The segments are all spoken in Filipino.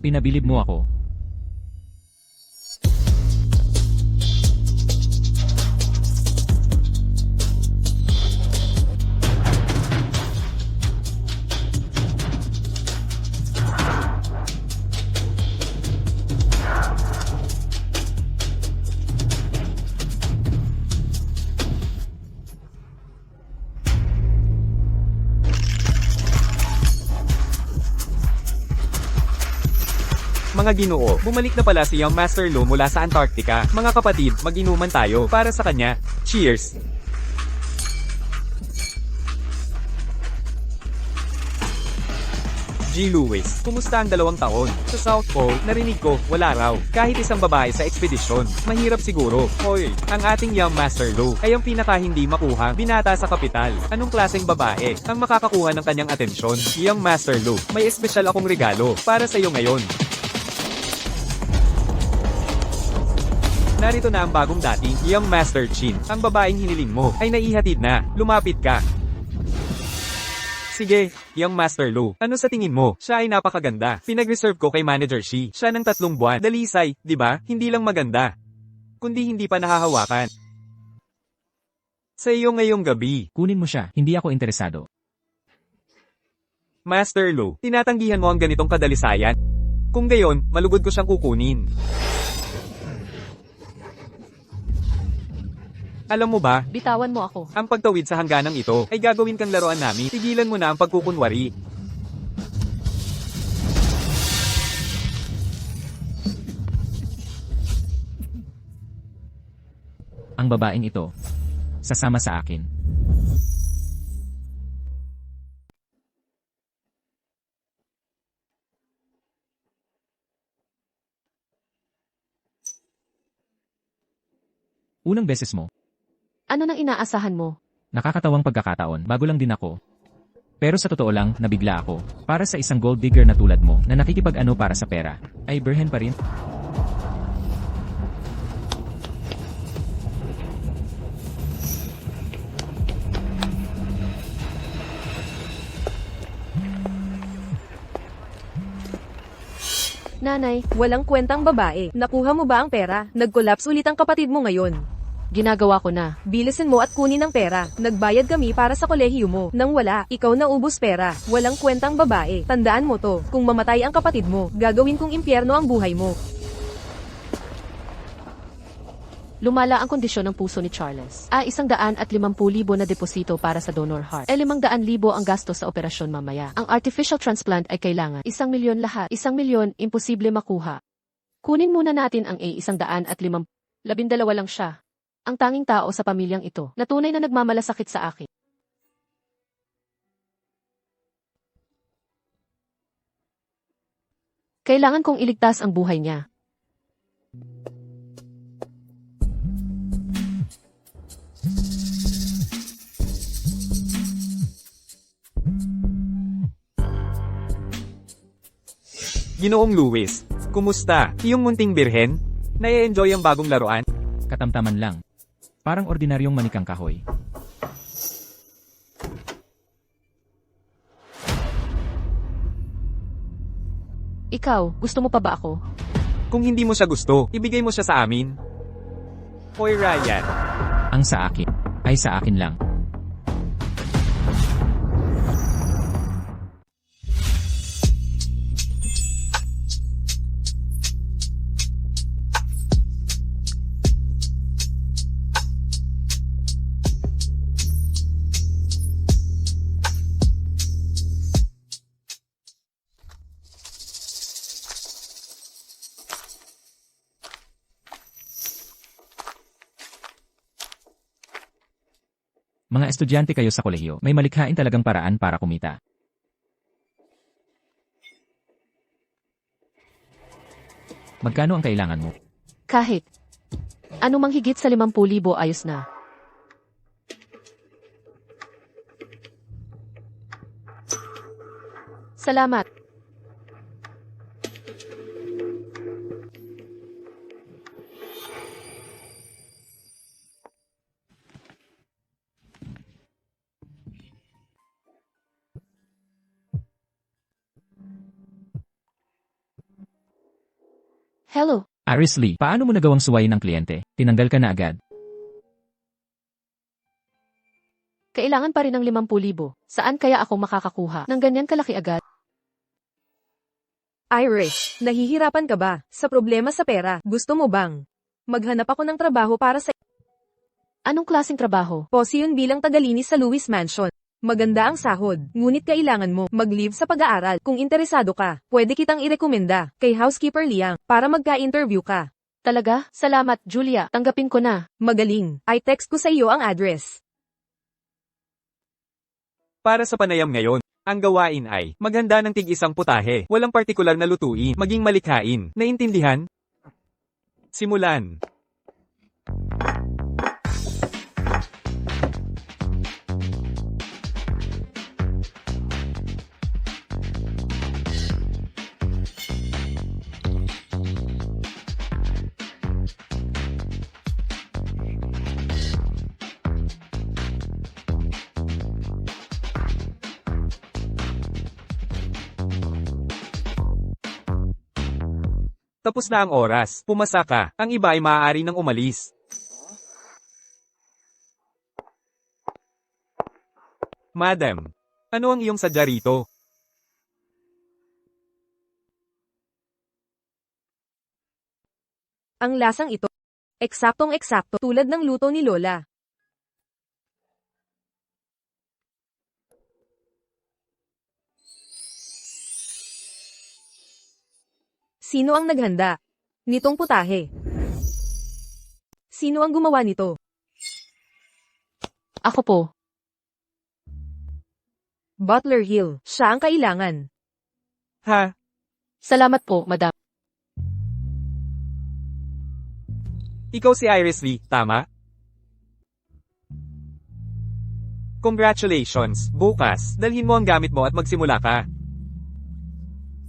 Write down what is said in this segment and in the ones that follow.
Pinabilib mo ako. Mga ginoo, bumalik na pala si Young Master Lu mula sa Antarctica. Mga kapatid, mag-inuman tayo para sa kanya. Cheers! G. Lewis, kumusta ang 2 taon? Sa South Pole, narinig ko, wala raw. Kahit isang babae sa ekspedisyon. Mahirap siguro. Hoy, ang ating Young Master Lu ay ang pinaka hindi makuha, binata sa kapital. Anong klaseng babae ang makakakuha ng kanyang atensyon? Young Master Lu, may espesyal akong regalo para sa iyo ngayon. Narito na ang bagong dating Young Master Chin. Ang babaeng hiniling mo ay naihatid na. Lumapit ka. Sige, Young Master Lu. Ano sa tingin mo? Siya ay napakaganda. Pinag-reserve ko kay Manager Shi. Siya ng 3 buwan. Dalisay, di ba? Hindi lang maganda, kundi hindi pa nahahawakan. Sa iyo ngayong gabi. Kunin mo siya, hindi ako interesado. Master Lu, tinatanggihan mo ang ganitong kadalisayan. Kung gayon, malugod ko siyang kukunin. Alam mo ba, Bitawan mo ako. ang pagtawid sa hangganang ito ay gagawin kang laruan namin. Tigilan mo na ang pagkukunwari. Ang babaeng ito, sasama sa akin. Unang beses mo, Ano nang inaasahan mo? nakakatawang pagkakataon, bago lang din ako. Pero sa totoo lang, nabigla ako. Para sa isang gold digger na tulad mo, na nakikipag-ano para sa pera, ay berhen pa rin. Nanay, walang kwentang babae. Nakuha mo ba ang pera? Nag-collapse ulit ang kapatid mo ngayon. Ginagawa ko na. Bilisin mo at kunin ang pera. Nagbayad kami para sa kolehiyo mo. Nang wala, ikaw na ubos pera. Walang kwentang babae. Tandaan mo to. Kung mamatay ang kapatid mo, gagawin kong impyerno ang buhay mo. Lumala ang kondisyon ng puso ni Charles. 150,000 na deposito para sa donor heart. 500,000 ang gasto sa operasyon mamaya. Ang artificial transplant ay kailangan 1,000,000 lahat. 1,000,000, imposible makuha. Kunin muna natin ang 150,000. 12 lang siya. Ang tanging tao sa pamilyang ito na tunay na nagmamalasakit sa akin. Kailangan kong iligtas ang buhay niya. Ginoong Lewis, kumusta? Iyong munting birhen? Nai-enjoy ang bagong laruan? Katamtaman lang. Parang ordinaryong manikang kahoy. Ikaw, gusto mo pa ba ako? Kung hindi mo siya gusto, ibigay mo siya sa amin. Hoy Ryan, Ang sa akin, ay sa akin lang. Mga estudyante kayo sa kolehiyo, may malikhain talagang paraan para kumita. Magkano ang kailangan mo? Kahit. Ano mang higit sa 50,000 ayos na. Salamat. Hello. Iris Lee, paano mo nagawang suwayin ang kliyente? Tinanggal ka na agad. Kailangan pa rin ng 50,000. Saan kaya ako makakakuha ng ganyan kalaki agad? Iris, nahihirapan ka ba sa problema sa pera? Gusto mo bang maghanap ako ng trabaho para sa Anong klaseng trabaho? posisyon bilang tagalinis sa Lewis Mansion? Maganda ang sahod, ngunit kailangan mo mag-leave sa pag-aaral. Kung interesado ka, pwede kitang irekomenda kay Housekeeper Liang para magka-interview ka. Talaga? Salamat, Julia. Tanggapin ko na. Magaling. I text ko sa iyo ang address. Para sa panayam ngayon, ang gawain ay maghanda ng tig-isang putahe, walang partikular na lutuin, maging malikhain. Naintindihan? Simulan. Tapos na ang oras. Pumasa ka. Ang iba ay maaari nang umalis. Madam, ano ang iyong sadya rito? Ang lasang ito, eksaktong-eksakto tulad ng luto ni Lola. Sino ang naghanda nitong putahe? Sino ang gumawa nito? Ako po. Butler Hill. Siya ang kailangan. Ha? Salamat po, madam. Ikaw si Iris Lee, tama? Congratulations! Bukas, dalhin mo ang gamit mo at magsimula ka.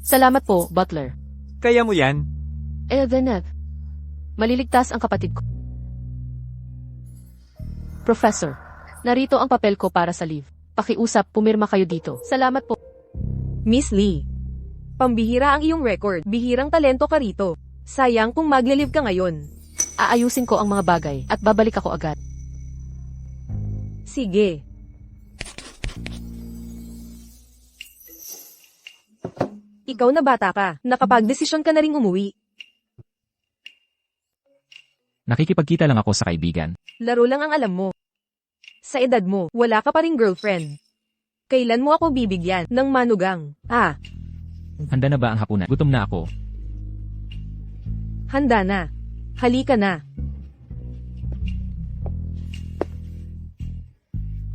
Salamat po, Butler. Kaya mo yan? Elvenev. Maliligtas ang kapatid ko. Professor, narito ang papel ko para sa leave. Pakiusap, pumirma kayo dito. Salamat po. Miss Lee. Pambihira ang iyong record. Bihirang talento ka rito. Sayang kung magle-leave ka ngayon. Aayusin ko ang mga bagay at babalik ako agad. Sige. Ikaw na bata ka. Nakapag-desisyon ka na ring umuwi. Nakikipagkita lang ako sa kaibigan. Laro lang ang alam mo. Sa edad mo, wala ka pa ring girlfriend. Kailan mo ako bibigyan ng manugang? Handa na ba ang hapunan? Gutom na ako. Handa na. Halika na.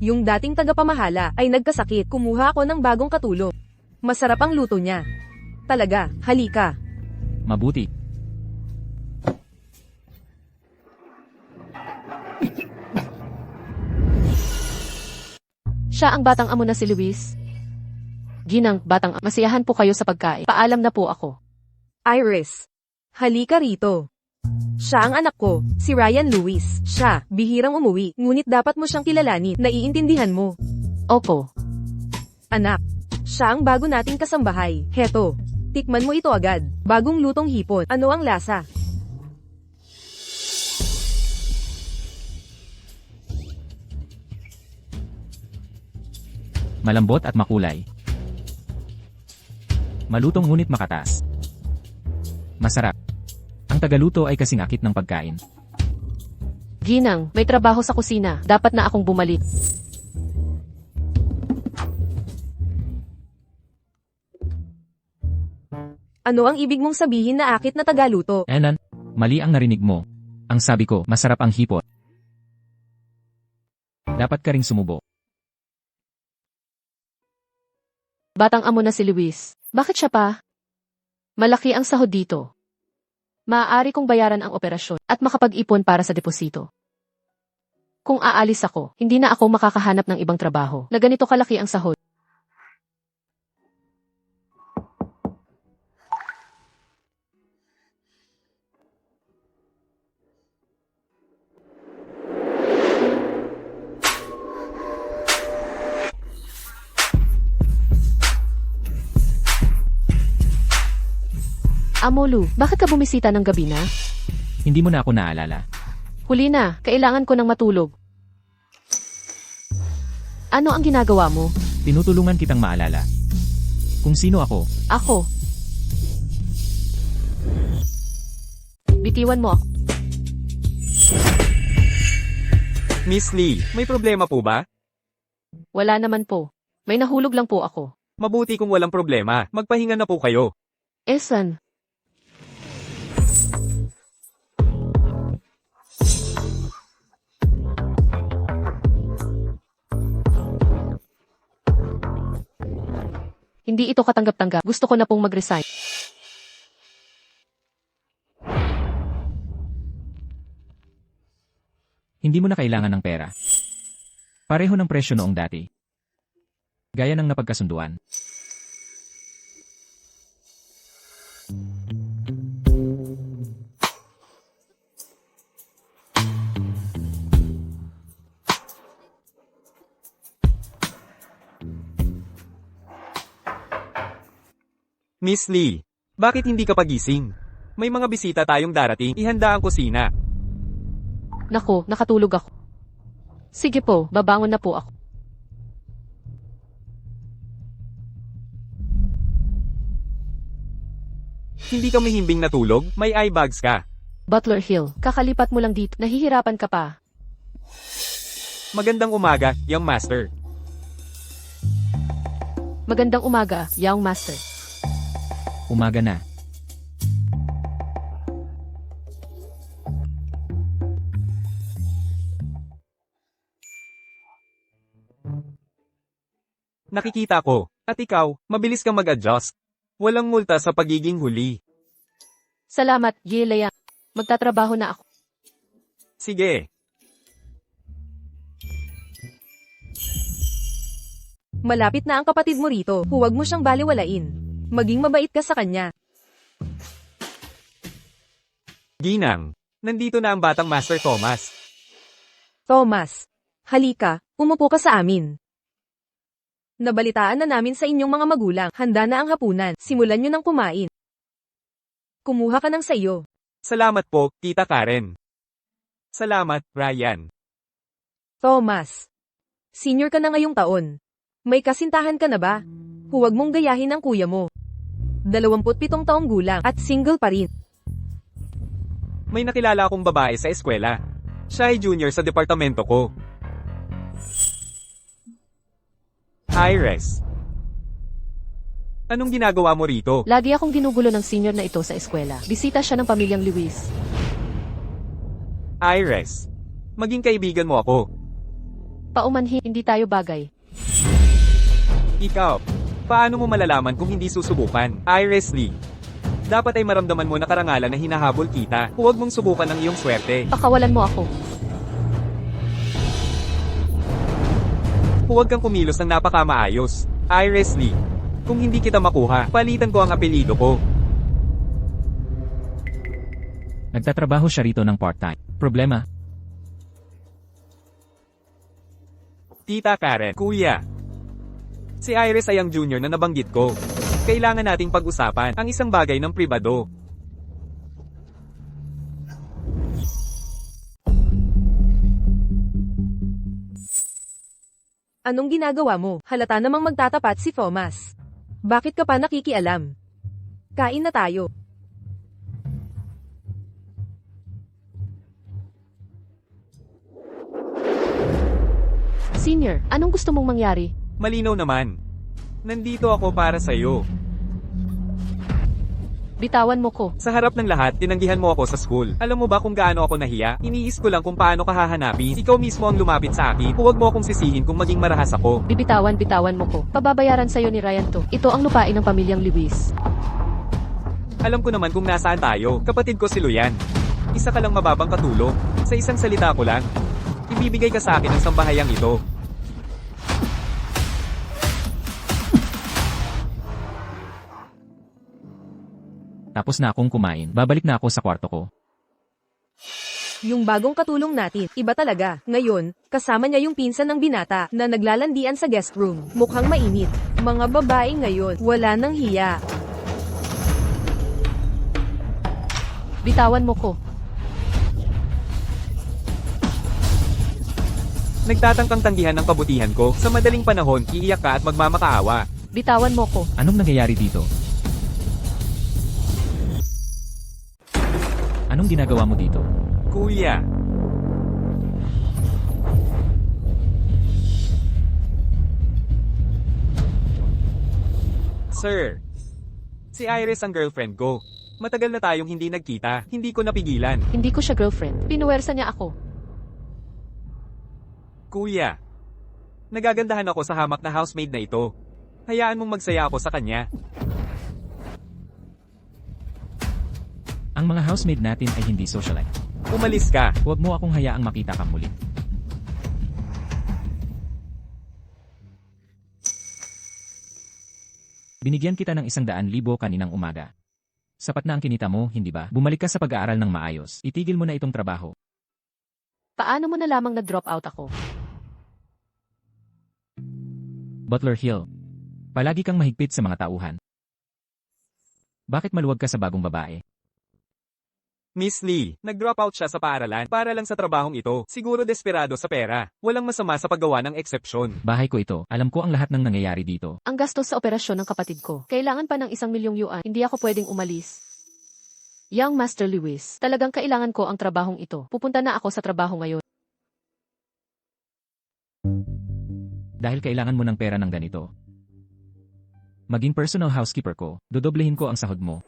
Yung dating tagapamahala ay nagkasakit. Kumuha ako ng bagong katulong. Masarap ang luto niya. Talaga, halika. Mabuti. Siya ang batang amo na si Luis. Ginang, batang masiyahan po kayo sa pagkain. Paalam na po ako. Iris. Halika rito. Siya ang anak ko, si Ryan Lewis. Siya, bihirang umuwi, ngunit dapat mo siyang kilalanin. Naiintindihan mo. Opo. Anak, siya ang bago nating kasambahay. Heto, tikman mo ito agad. Bagong lutong hipon. Ano ang lasa? Malambot at makulay. Malutong ngunit makatas. Masarap. Ang tagaluto ay kasing akit ng pagkain. Ginang, may trabaho sa kusina. Dapat na akong bumalik. Ano ang ibig mong sabihin na akit na tagaluto? Enan, mali ang narinig mo. Ang sabi ko, masarap ang hipon. Dapat ka ring sumubo. Batang amo na si Luis. Bakit siya pa? Malaki ang sahod dito. Maaari kong bayaran ang operasyon at makapag-ipon para sa deposito. Kung aalis ako, hindi na ako makakahanap ng ibang trabaho na ganito kalaki ang sahod. Amolu, bakit ka bumisita ng gabi na? Hindi mo na ako naalala. Huli na, kailangan ko ng matulog. Ano ang ginagawa mo? Tinutulungan kitang maalala. Kung sino ako, Ako. Bitiwan mo ako. Miss Lee, may problema po ba? Wala naman po. May nahulog lang po ako. Mabuti kung walang problema. Magpahinga na po kayo. Esan. Hindi ito katanggap-tanggap. Gusto ko na pong mag-resign. hindi mo na kailangan ng pera. Pareho ng presyo noong dati. Gaya ng napagkasunduan. Miss Lee, bakit hindi ka pagising? May mga bisita tayong darating. Ihanda ang kusina. Nako, nakatulog ako. Sige po, babangon na po ako. Hindi ka mahimbing natulog? May eye bags ka. Butler Hill, kakalipat mo lang dito. Nahihirapan ka pa. Magandang umaga, young master. Magandang umaga, young master. Umaga na. Nakikita ko. At ikaw, mabilis kang mag-adjust. Walang multa sa pagiging huli. Salamat, Gilea. Magtatrabaho na ako. Sige. Malapit na ang kapatid mo rito. Huwag mo siyang baliwalain. Maging mabait ka sa kanya. Ginang, nandito na ang batang Master Thomas. Thomas, halika, umupo ka sa amin. Nabalitaan na namin sa inyong mga magulang. Handa na ang hapunan. Simulan nyo ng kumain. Kumuha ka ng sayo. Salamat po, Tita Karen. Salamat, Ryan. Thomas, senior ka na ngayong taon. May kasintahan ka na ba? Huwag mong gayahin ang kuya mo. 27 taong gulang at single pa rin. May nakilala akong babae sa eskwela. Siya ay junior sa departamento ko. Iris. Anong ginagawa mo rito? Lagi akong ginugulo ng senior na ito sa eskwela. Bisita siya ng pamilyang Luis. Iris. Maging kaibigan mo ako. Paumanhin, hindi tayo bagay. Ikaw. Paano mo malalaman kung hindi susubukan? Iris Lee. Dapat ay maramdaman mo na karangalan na hinahabol kita. Huwag mong subukan ang iyong swerte. Pakawalan mo ako. Huwag kang kumilos ng napakamaayos. Iris Lee. Kung hindi kita makuha, palitan ko ang apelido ko. Nagtatrabaho siya rito ng part-time. Problema? Tita Karen, Kuya. Si Iris ay ang junior na nabanggit ko. Kailangan nating pag-usapan ang isang bagay ng pribado. Anong ginagawa mo? Halata namang magtatapat si Thomas. Bakit ka pa nakikialam? Kain na tayo. Senior, anong gusto mong mangyari? Malinaw naman. Nandito ako para sa'yo. Bitawan mo ko. Sa harap ng lahat, tinanggihan mo ako sa school. Alam mo ba kung gaano ako nahiya? Iniis ko lang kung paano ka hahanapin. Ikaw mismo ang lumapit sa akin. Huwag mo akong sisihin kung maging marahas ako. Bitawan mo ko. Pababayaran sa'yo ni Ryan to. Ito ang lupain ng pamilyang Luis. Alam ko naman kung nasaan tayo. Kapatid ko si Luyan. Isa ka lang mababang katulong. Sa isang salita ko lang. Ibibigay ka sa akin ang sambahayang ito. Tapos na akong kumain. Babalik na ako sa kwarto ko. Yung bagong katulong natin, iba talaga. Ngayon, kasama niya yung pinsan ng binata na naglalandian sa guest room. Mukhang mainit. Mga babae ngayon, wala nang hiya. Bitawan mo ko. Nagtatangkang tanggihan ng kabutihan ko. Sa madaling panahon, iiyak ka at magmamakaawa. Bitawan mo ko. Anong nangyayari dito? Anong ginagawa mo dito? Kuya. Sir. Si Iris ang girlfriend ko. Matagal na tayong hindi nagkita. Hindi ko napigilan. Hindi ko siya girlfriend. Pinuwersa niya ako. Kuya. Nagagandahan ako sa hamak na housemaid na ito. Hayaan mong magsaya ako sa kanya. Ang mga housemaid natin ay hindi socialite. Umalis ka. Huwag mo akong hayaang makita kang muli. Binigyan kita ng 100,000 kaninang umaga. Sapat na ang kinita mo, hindi ba? Bumalik ka sa pag-aaral ng maayos. Itigil mo na itong trabaho. Paano mo na lamang nag-drop out ako? Butler Hill. Palagi kang mahigpit sa mga tauhan. Bakit maluwag ka sa bagong babae? Miss Lee, nag-drop out siya sa paaralan para lang sa trabahong ito. Siguro desperado sa pera. Walang masama sa paggawa ng eksepsyon. Bahay ko ito. Alam ko ang lahat ng nangyayari dito. Ang gastos sa operasyon ng kapatid ko. Kailangan pa ng 1,000,000 yuan. Hindi ako pwedeng umalis. Young Master Lewis, talagang kailangan ko ang trabahong ito. Pupunta na ako sa trabaho ngayon. Dahil kailangan mo ng pera ng ganito. Maging personal housekeeper ko, dodoblehin ko ang sahod mo.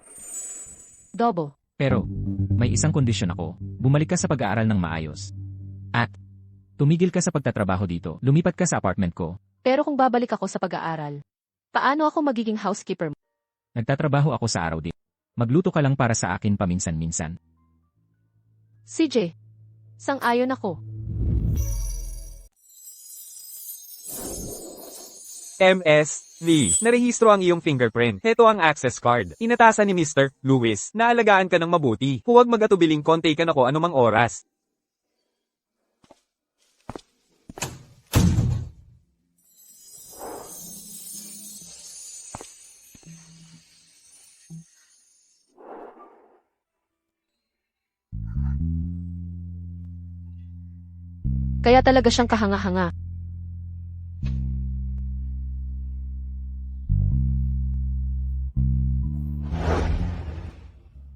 Dobo. Pero, may isang kondisyon ako. Bumalik ka sa pag-aaral ng maayos. At, tumigil ka sa pagtatrabaho dito. Lumipat ka sa apartment ko. Pero kung babalik ako sa pag-aaral, paano ako magiging housekeeper? Nagtatrabaho ako sa araw din. Magluto ka lang para sa akin paminsan-minsan. CJ, sang-ayon ako. MS Lee, narehistro ang iyong fingerprint. Heto ang access card. Inatasan ni Mr. Lewis na alagaan ka ng mabuti. Huwag mag-atubiling konti ka na ko anumang oras. Kaya talaga siyang kahanga-hanga.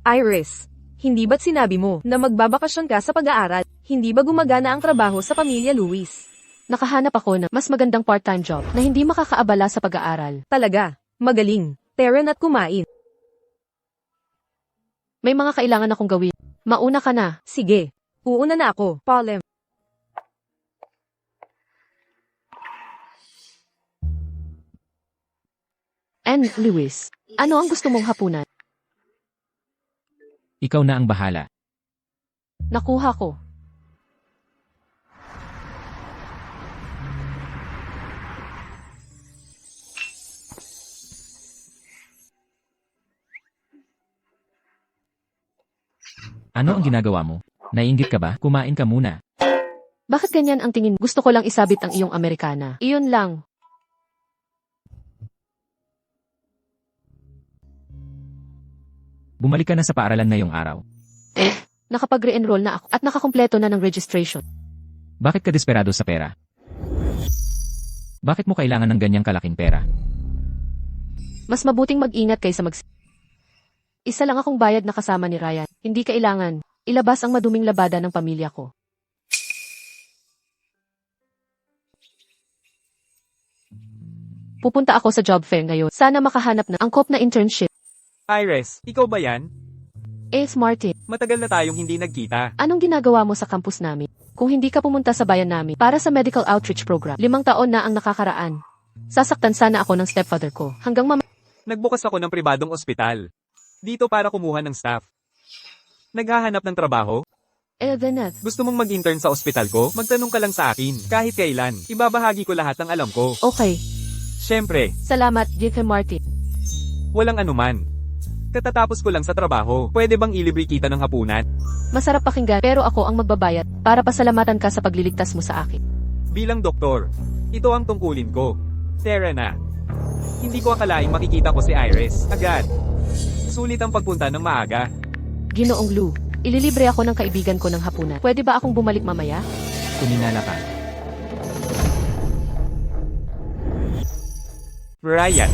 Iris, hindi ba't sinabi mo na magbabakasyon ka sa pag-aaral? Hindi ba gumagana ang trabaho sa pamilya Lewis? Nakahanap ako ng mas magandang part-time job na hindi makakaabala sa pag-aaral. Talaga, magaling. Teren at kumain. May mga kailangan akong gawin. Mauna ka na. Sige, uuna na ako. Paulem. And Lewis, ano ang gusto mong hapunan? Ikaw na ang bahala. Nakuha ko. Ano ang ginagawa mo? Naiinggit ka ba? Kumain ka muna. Bakit ganyan ang tingin? Gusto ko lang isabit ang iyong Amerikana. Iyon lang. Bumalik ka na sa paaralan ngayong araw. Nakapag-re-enroll na ako at nakakumpleto na ng registration. Bakit ka desperado sa pera? Bakit mo kailangan ng ganyang kalaking pera? Mas mabuting mag-ingat kaysa Isa lang akong bayad na kasama ni Ryan. Hindi kailangan. Ilabas ang maduming labada ng pamilya ko. Pupunta ako sa job fair ngayon. Sana makahanap na angkop na internship. Iris, ikaw ba yan? Martin, Matagal na tayong hindi nagkita. anong ginagawa mo sa campus namin? Kung hindi ka pumunta sa bayan namin para sa medical outreach program, 5 taon na ang nakakaraan. Sasaktan sana ako ng stepfather ko hanggang Nagbukas ako ng pribadong ospital. Dito para kumuha ng staff. Naghahanap ng trabaho? Evanet. Gusto mong mag-intern sa ospital ko? Magtanong ka lang sa akin. Kahit kailan. Ibabahagi ko lahat ng alam ko. Okay. Siyempre, Salamat, J.K. Martin. walang anuman. Katatapos ko lang sa trabaho. Pwede bang ilibre kita ng hapunan? Masarap pakinggan pero ako ang magbabayad para pasalamatan ka sa pagliligtas mo sa akin. Bilang doktor, ito ang tungkulin ko. Tara na. Hindi ko akalaing makikita ko si Iris. Agad. Sulit ang pagpunta ng maaga. Ginoong Lou, ililibre ako ng kaibigan ko ng hapunan. Pwede ba akong bumalik mamaya? Kuminala ka. Ryan.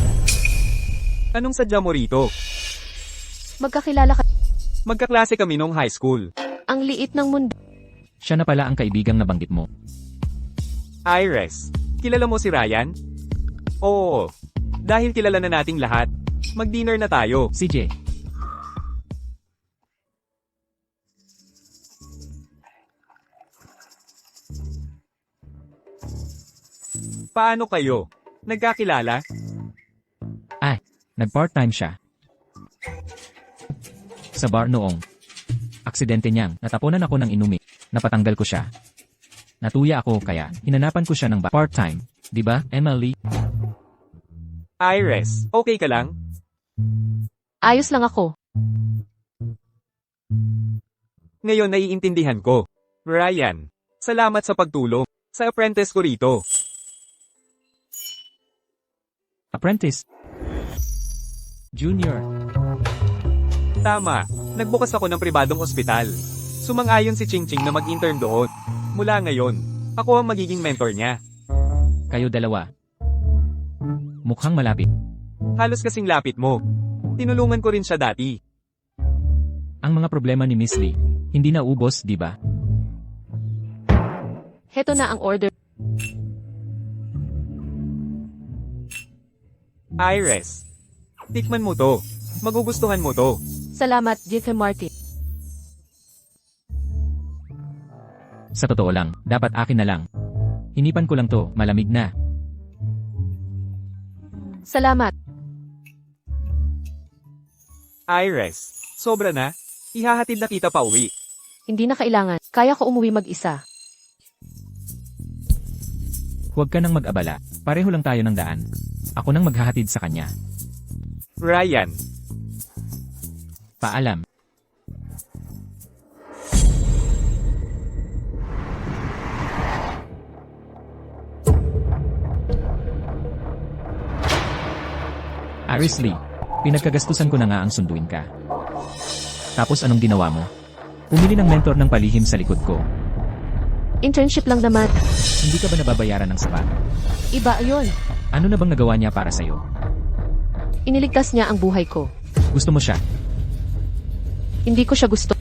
Anong sadya mo rito? Magkakilala ka. Magkaklase kami nung high school. Ang liit ng mundo. Siya na pala ang kaibigang nabanggit mo. Iris, kilala mo si Ryan? Oo. Dahil kilala na nating lahat. Mag-dinner na tayo. CJ, Paano kayo? Nagkakilala? nag-part-time siya. Sa bar noong. Aksidente niyang, natapunan ako ng inumi. Napatanggal ko siya. Natuya ako kaya, hinanapan ko siya ng part-time. Di ba, Emily? Iris, okay ka lang? Ayos lang ako. Ngayon naiintindihan ko. Ryan, salamat sa pagtulong. Sa apprentice ko rito. Apprentice. Junior. Tama, nagbukas ako ng pribadong ospital. Sumang-ayon si Ching na mag-intern doon. Mula ngayon, ako ang magiging mentor niya. Kayo dalawa. Mukhang malapit. Halos kasing lapit mo. Tinulungan ko rin siya dati. Ang mga problema ni Miss Lee, hindi na ubos, di ba? Heto na ang order. Iris, tikman mo to. Magugustuhan mo to. Salamat, Jeff Martin. Sa totoo lang, dapat akin na lang. Hinipan ko lang to, malamig na. Salamat. Iris, sobra na. Ihahatid na kita pa uwi. Hindi na kailangan. Kaya ko umuwi mag-isa. Huwag ka nang mag-abala. Pareho lang tayo ng daan. Ako nang maghahatid sa kanya. Ryan, Paalam. Iris Lee, pinagkagastusan ko na nga ang sunduin ka. Tapos anong ginawa mo? Pumili ng mentor ng palihim sa likod ko. Internship lang naman. Hindi ka ba nababayaran ng sapat? Iba yun. Ano na bang nagawa niya para sa'yo? Iniligtas niya ang buhay ko. Gusto mo siya? Hindi ko siya gusto.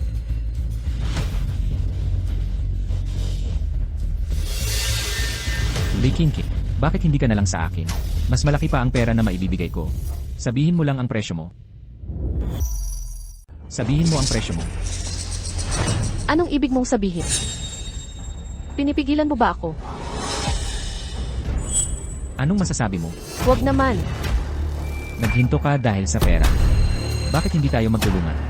Lee Kinki, bakit hindi ka na lang sa akin? Mas malaki pa ang pera na maibibigay ko. Sabihin mo lang ang presyo mo. Sabihin mo ang presyo mo. Anong ibig mong sabihin? Pinipigilan mo ba ako? Anong masasabi mo? Huwag naman. Naghinto ka dahil sa pera. Bakit hindi tayo magtulungan?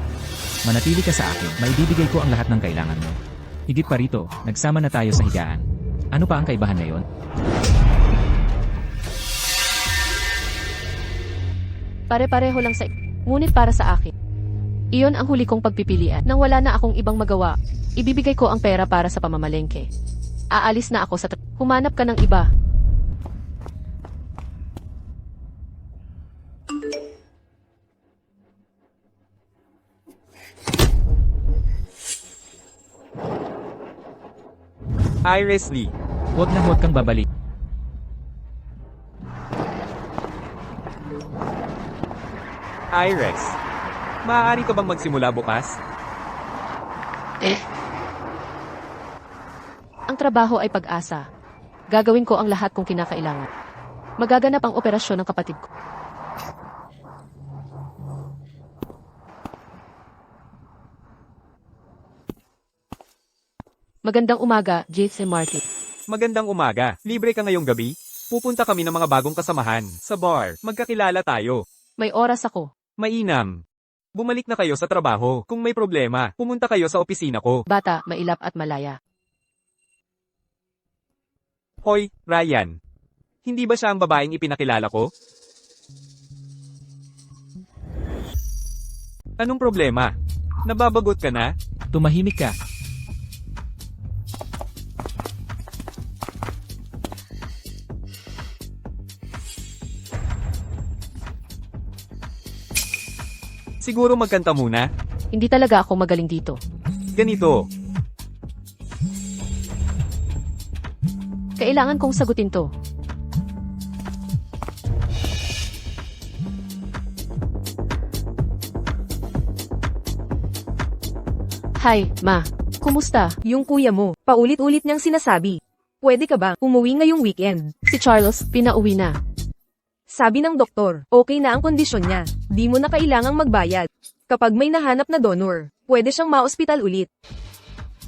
Manatili ka sa akin, maibibigay ko ang lahat ng kailangan mo. Higit pa rito, nagsama na tayo sa higaan. Ano pa ang kaibahan ngayon? Pare-pareho lang sa ngunit para sa akin. Iyon ang huli kong pagpipilian. Nang wala na akong ibang magawa, ibibigay ko ang pera para sa pamamalengke. Aalis na ako sa humanap ka ng iba. Iris Lee, Huwag kang babalik. Iris, maaari ka bang magsimula bukas? Ang trabaho ay pag-asa. Gagawin ko ang lahat kung kinakailangan. Magaganap ang operasyon ng kapatid ko. Magandang umaga, Jason Martin. Magandang umaga. Libre ka ngayong gabi? Pupunta kami ng mga bagong kasamahan sa bar. Magkakilala tayo. May oras ako. Mainam. Bumalik na kayo sa trabaho. Kung may problema, pumunta kayo sa opisina ko. Bata, mailap at malaya. Hoy, Ryan. Hindi ba siya ang babaeng ipinakilala ko? Anong problema? Nababagot ka na? Tumahimik ka. Siguro magkanta muna? Hindi talaga ako magaling dito. Ganito. Kailangan kong sagutin to. Hi, Ma. Kumusta? Yung kuya mo, paulit-ulit niyang sinasabi. Pwede ka ba umuwi ngayong weekend? Si Charles, pinauwi na. Sabi ng doktor, okay na ang kondisyon niya. Di mo na kailangang magbayad. Kapag may nahanap na donor, pwede siyang ma-ospital ulit.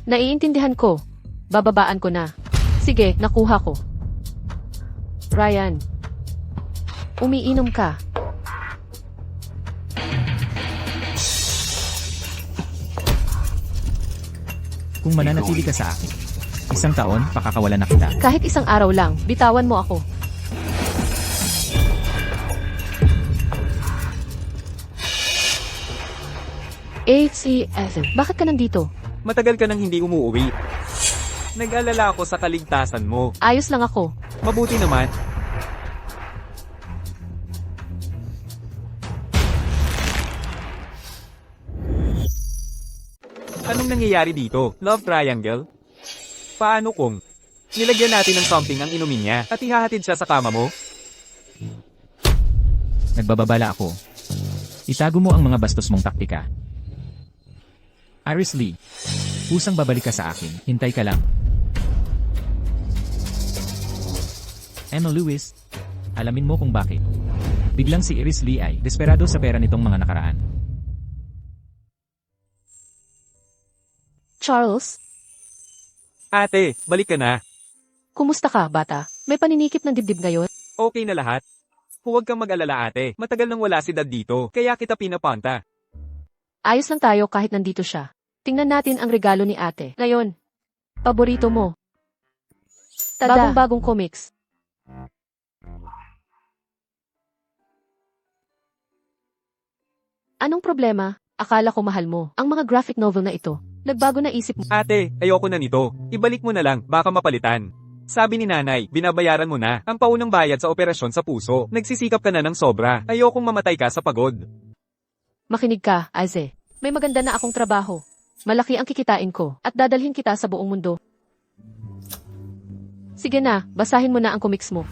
Naiintindihan ko. Bababaan ko na. Sige, nakuha ko. Ryan. Umiinom ka. Kung mananatili ka sa akin, 1 taon, pakakawalan na kita. Kahit isang araw lang, bitawan mo ako. HCS. Bakit ka nandito? Matagal ka nang hindi umuwi. Nag-alala ako sa kaligtasan mo. Ayos lang ako. Mabuti naman. Anong nangyayari dito? Love triangle? Paano kung nilagyan natin ng something ang inumin niya at ihahatid siya sa kama mo? Nagbababala ako. Itago mo ang mga bastos mong taktika. Iris Lee, pusang babalik ka sa akin. Hintay ka lang. Emma Lewis, alamin mo kung bakit. Biglang si Iris Lee ay desperado sa pera nitong mga nakaraan. Charles, Ate, balik ka na. kumusta ka, bata? May paninikip ng dibdib ngayon? Okay na lahat? Huwag kang mag-alala ate. Matagal nang wala si Dad dito, kaya kita pinapunta. Ayos lang tayo kahit nandito siya. Tingnan natin ang regalo ni ate. Ngayon, paborito mo. Bagong-bagong comics. Anong problema? Akala ko mahal mo. Ang mga graphic novel na ito. Nagbago na isip mo. Ate, ayoko na nito. Ibalik mo na lang, baka mapalitan. Sabi ni nanay, binabayaran mo na ang paunang bayad sa operasyon sa puso. Nagsisikap ka na ng sobra. Ayokong mamatay ka sa pagod. Makinig ka, Aze. May maganda na akong trabaho. Malaki ang kikitain ko at dadalhin kita sa buong mundo. Sige na, basahin mo na ang comics mo.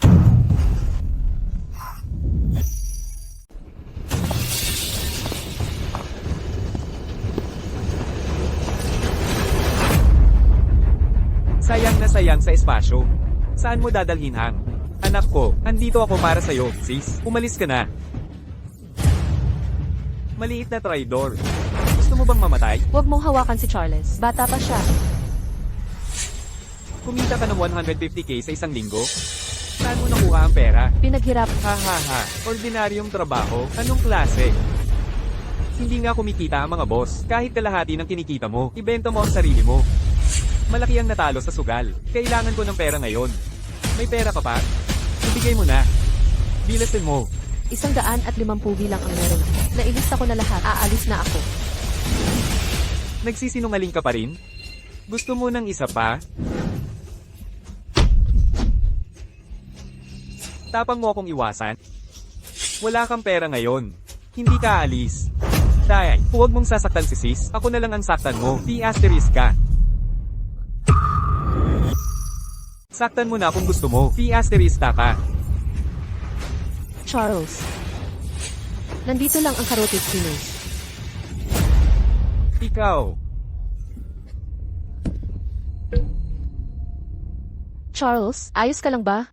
Sayang na sayang sa espasyo. Saan mo dadalhin hang? Anak ko, andito ako para sa'yo, sis. Umalis ka na. Maliit na traidor. Gusto mo bang mamatay? Huwag mong hawakan si Charles. Bata pa siya. Kumita ka ng 150k sa isang linggo? Saan mo nakuha ang pera? Pinaghirap. Ha ha ha, ordinaryong trabaho? Anong klase? Hindi nga kumikita ang mga boss. Kahit kalahati ng kinikita mo, ibenta mo ang sarili mo. Malaki ang natalo sa sugal. Kailangan ko ng pera ngayon. May pera ka pa? Ibigay mo na. Bilasin mo. 150 bilang ang meron. Nailista ko na lahat. Aalis na ako. Nagsisinungaling ka pa rin? Gusto mo ng isa pa? Tapang mo akong iwasan? Wala kang pera ngayon. Hindi ka aalis. Dahil, huwag mong sasaktan si sis. Ako na lang ang saktan mo. Di asterisk ka. Saktan mo na kung gusto mo. Di asterista ka. Charles. Nandito lang ang carotid spinners. Ikaw. Charles, ayos ka lang ba?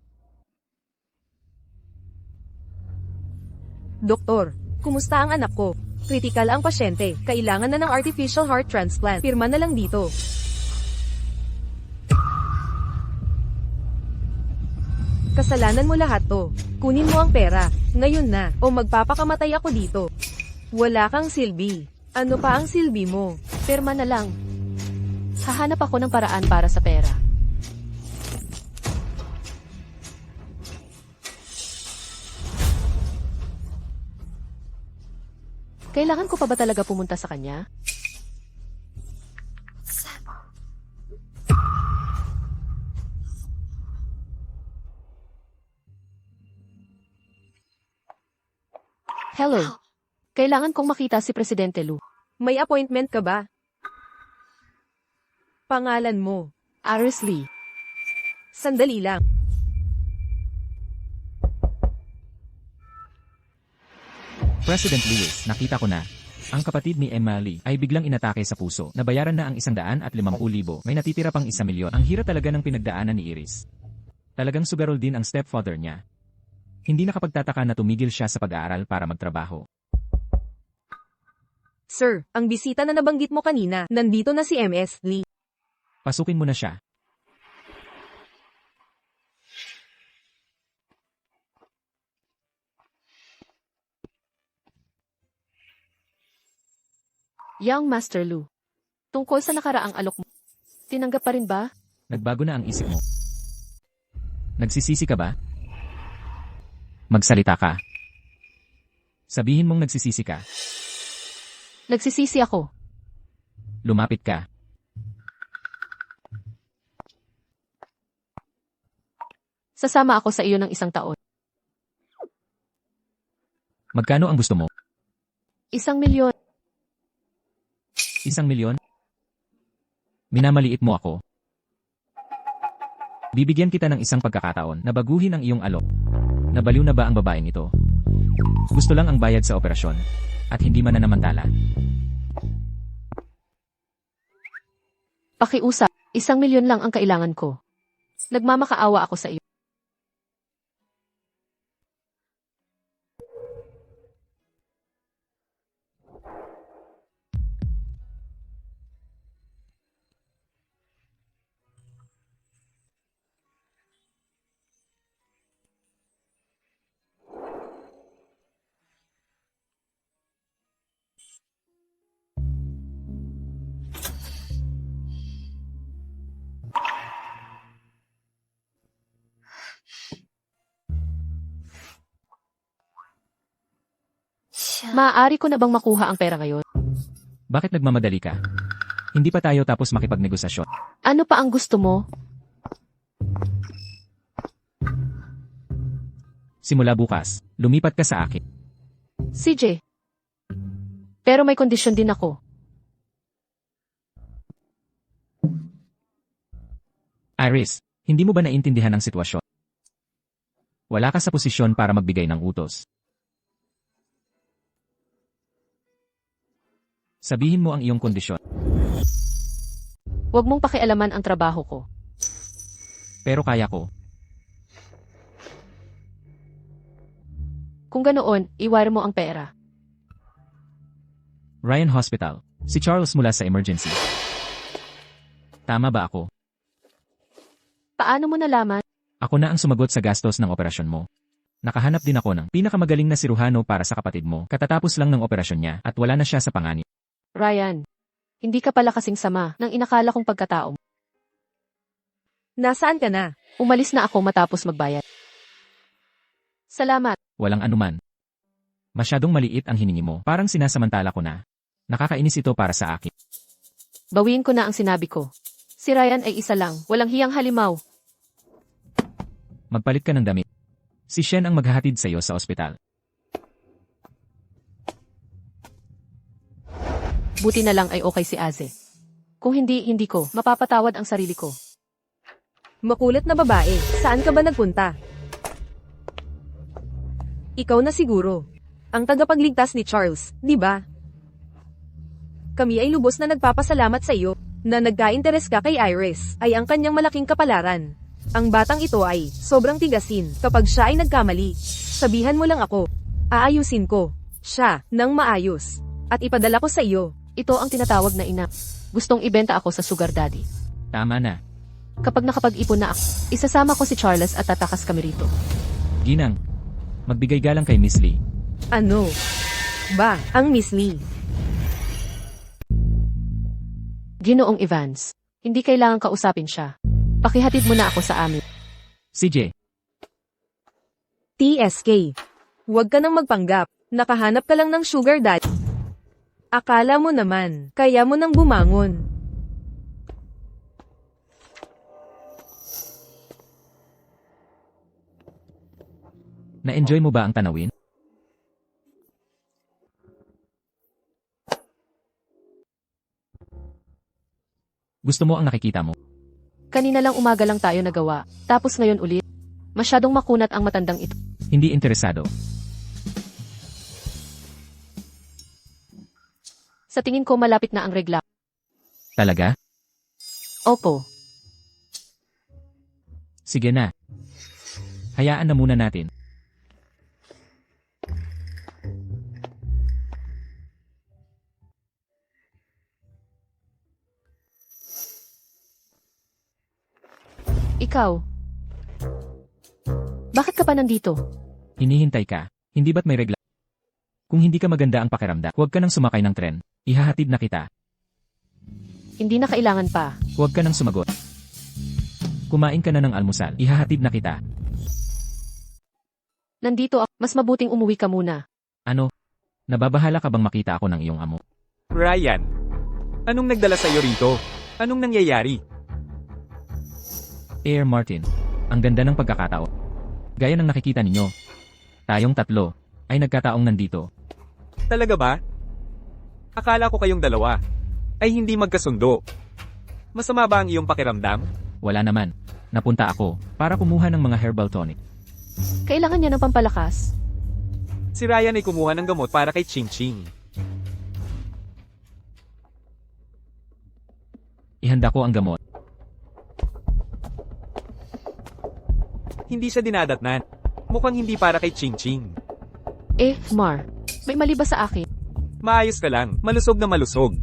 Doktor, kumusta ang anak ko? Kritikal ang pasyente. Kailangan na ng artificial heart transplant. Pirma na lang dito. Kasalanan mo lahat to. Kunin mo ang pera. Ngayon na. O magpapakamatay ako dito. Wala kang silbi. Ano pa ang silbi mo? Pirma na lang. Hahanap ako ng paraan para sa pera. Kailangan ko pa ba talaga pumunta sa kanya? Hello. Kailangan kong makita si Presidente Lu. May appointment ka ba? Pangalan mo. Iris Lee. Sandali lang. President Lewis, nakita ko na. Ang kapatid ni Emma Lee ay biglang inatake sa puso. Nabayaran na ang 150,000. May natitira pang 1,000,000. Ang hirap talaga ng pinagdaanan ni Iris. Talagang sugarol din ang stepfather niya. Hindi nakapagtataka na tumigil siya sa pag-aaral para magtrabaho. Sir, ang bisita na nabanggit mo kanina, nandito na si MS Lee. Pasukin mo na siya. Young Master Lu. Tungkol sa nakaraang alok mo, tinanggap pa rin ba? Nagbago na ang isip mo. Nagsisisi ka ba? Magsalita ka. Sabihin mong nagsisisi ka. Nagsisisi ako. Lumapit ka. Sasama ako sa iyo ng 1 taon. Magkano ang gusto mo? 1,000,000. 1,000,000? Minamaliit mo ako. Bibigyan kita ng isang pagkakataon na baguhin ang iyong alok. Nabaliw na ba ang babaeng ito? Gusto lang ang bayad sa operasyon at hindi mananamantala. Pakiusap, 1,000,000 lang ang kailangan ko. Nagmamakaawa ako sa iyo. Maaari ko na bang makuha ang pera ngayon? Bakit nagmamadali ka? Hindi pa tayo tapos makipagnegosasyon. Ano pa ang gusto mo? Simula bukas, lumipat ka sa akin. CJ. Pero may kondisyon din ako. Iris, hindi mo ba naintindihan ang sitwasyon? Wala ka sa posisyon para magbigay ng utos. Sabihin mo ang iyong kondisyon. Huwag mong pakialaman ang trabaho ko. Pero kaya ko. Kung ganoon, iwire mo ang pera. Ryan Hospital. Si Charles mula sa emergency. Tama ba ako? Paano mo nalaman? Ako na ang sumagot sa gastos ng operasyon mo. Nakahanap din ako ng pinakamagaling na siruhano para sa kapatid mo katatapos lang ng operasyon niya at wala na siya sa panganib. Ryan, hindi ka pala kasing sama ng inakala kong pagkatao mo. Nasaan ka na? Umalis na ako matapos magbayad. Salamat. Walang anuman. Masyadong maliit ang hiningi mo. Parang sinasamantala ko na. Nakakainis ito para sa akin. Bawiin ko na ang sinabi ko. Si Ryan ay isa lang, walang hiyang halimaw. Magpalit ka ng damit. Si Shen ang maghahatid sa iyo sa ospital. Buti na lang ay okay si Aze. Kung hindi ko mapapatawad ang sarili ko. Makulit na babae, saan ka ba nagpunta? Ikaw na siguro. Ang tagapagligtas ni Charles, di ba? Kami ay lubos na nagpapasalamat sa iyo, na nagka-interes ka kay Iris, ay ang kanyang malaking kapalaran. Ang batang ito ay sobrang tigasin kapag siya ay nagkamali. Sabihan mo lang ako. Aayusin ko siya ng maayos. At ipadala ko sa iyo. Ito ang tinatawag na ina. Gustong ibenta ako sa sugar daddy. Tama na. Kapag nakapag-ipon na ako, isasama ko si Charles at tatakas kami rito. Ginang, magbigay galang kay Miss Lee. Ano? Ba, ang Miss Lee. Ginoong Evans, hindi kailangan kausapin siya. Pakihatid mo na ako sa amin. CJ, TSK. Huwag ka nang magpanggap. Nakahanap ka lang ng sugar daddy. Akala mo naman, kaya mo nang bumangon. na-enjoy mo ba ang tanawin? Gusto mo ang nakikita mo. Kanina lang umaga lang tayo nagawa, tapos ngayon ulit. Masyadong makunat ang matandang ito. Hindi interesado. Sa tingin ko malapit na ang regla. Talaga? Opo. Sige na. Hayaan na muna natin. Ikaw. Bakit ka pa nandito? Hinihintay ka. Hindi ba't may regla? Kung hindi ka maganda ang pakiramdam, huwag ka nang sumakay ng tren. Ihahatid na kita. Hindi na kailangan pa. Huwag ka nang sumagot. Kumain ka na ng almusal. Ihahatid na kita. Nandito ako. Mas mabuting umuwi ka muna. Ano? Nababahala ka bang makita ako ng iyong amo? Ryan, anong nagdala sa'yo rito? Anong nangyayari? Air Martin. Ang ganda ng pagkakatao. Gaya ng nakikita ninyo. Tayong tatlo ay nagkataong nandito. Talaga ba? Akala ko kayong dalawa ay hindi magkasundo. Masama ba ang iyong pakiramdam? Wala naman. Napunta ako para kumuha ng mga herbal tonic. Kailangan niya ng pampalakas. Si Ryan ay kumuha ng gamot para kay Ching Ching. Ihanda ko ang gamot. Hindi siya dinadatnan. Mukhang hindi para kay Ching Ching. Mar. May mali ba sa akin? Maayos ka lang, malusog na malusog.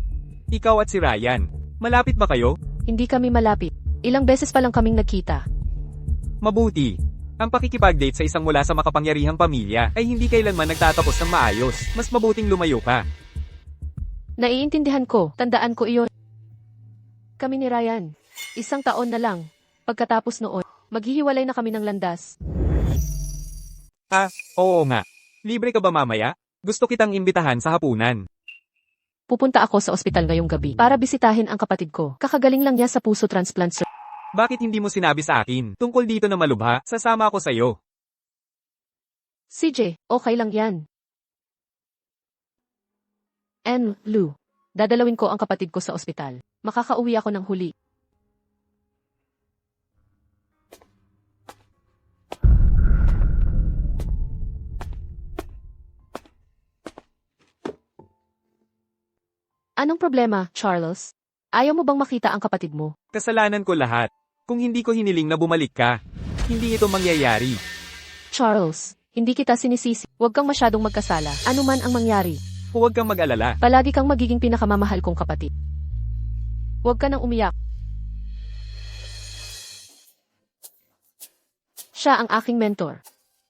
Ikaw at si Ryan, malapit ba kayo? Hindi kami malapit. Ilang beses pa lang kaming nagkita. Mabuti. Ang pakikipag-date sa isang mula sa makapangyarihang pamilya ay hindi kailanman nagtatapos ng maayos. Mas mabuting lumayo ka. Naiintindihan ko. Tandaan ko iyon. Kami ni Ryan. Isang taon na lang. Pagkatapos noon, maghihiwalay na kami ng landas. Oo nga. Libre ka ba mamaya? Gusto kitang imbitahan sa hapunan. Pupunta ako sa ospital ngayong gabi para bisitahin ang kapatid ko. Kakagaling lang niya sa puso transplant surgery. Bakit hindi mo sinabi sa akin? Tungkol dito na malubha, sasama ako sa'yo. CJ, okay lang yan. Lou, dadalawin ko ang kapatid ko sa ospital. Makakauwi ako ng huli. Anong problema, Charles? Ayaw mo bang makita ang kapatid mo? Kasalanan ko lahat. Kung hindi ko hiniling na bumalik ka, hindi ito mangyayari. Charles, hindi kita sinisisi. Huwag kang masyadong magkasala. Ano man ang mangyari. Huwag kang mag-alala. Palagi kang magiging pinakamamahal kong kapatid. Huwag ka nang umiyak. Siya ang aking mentor.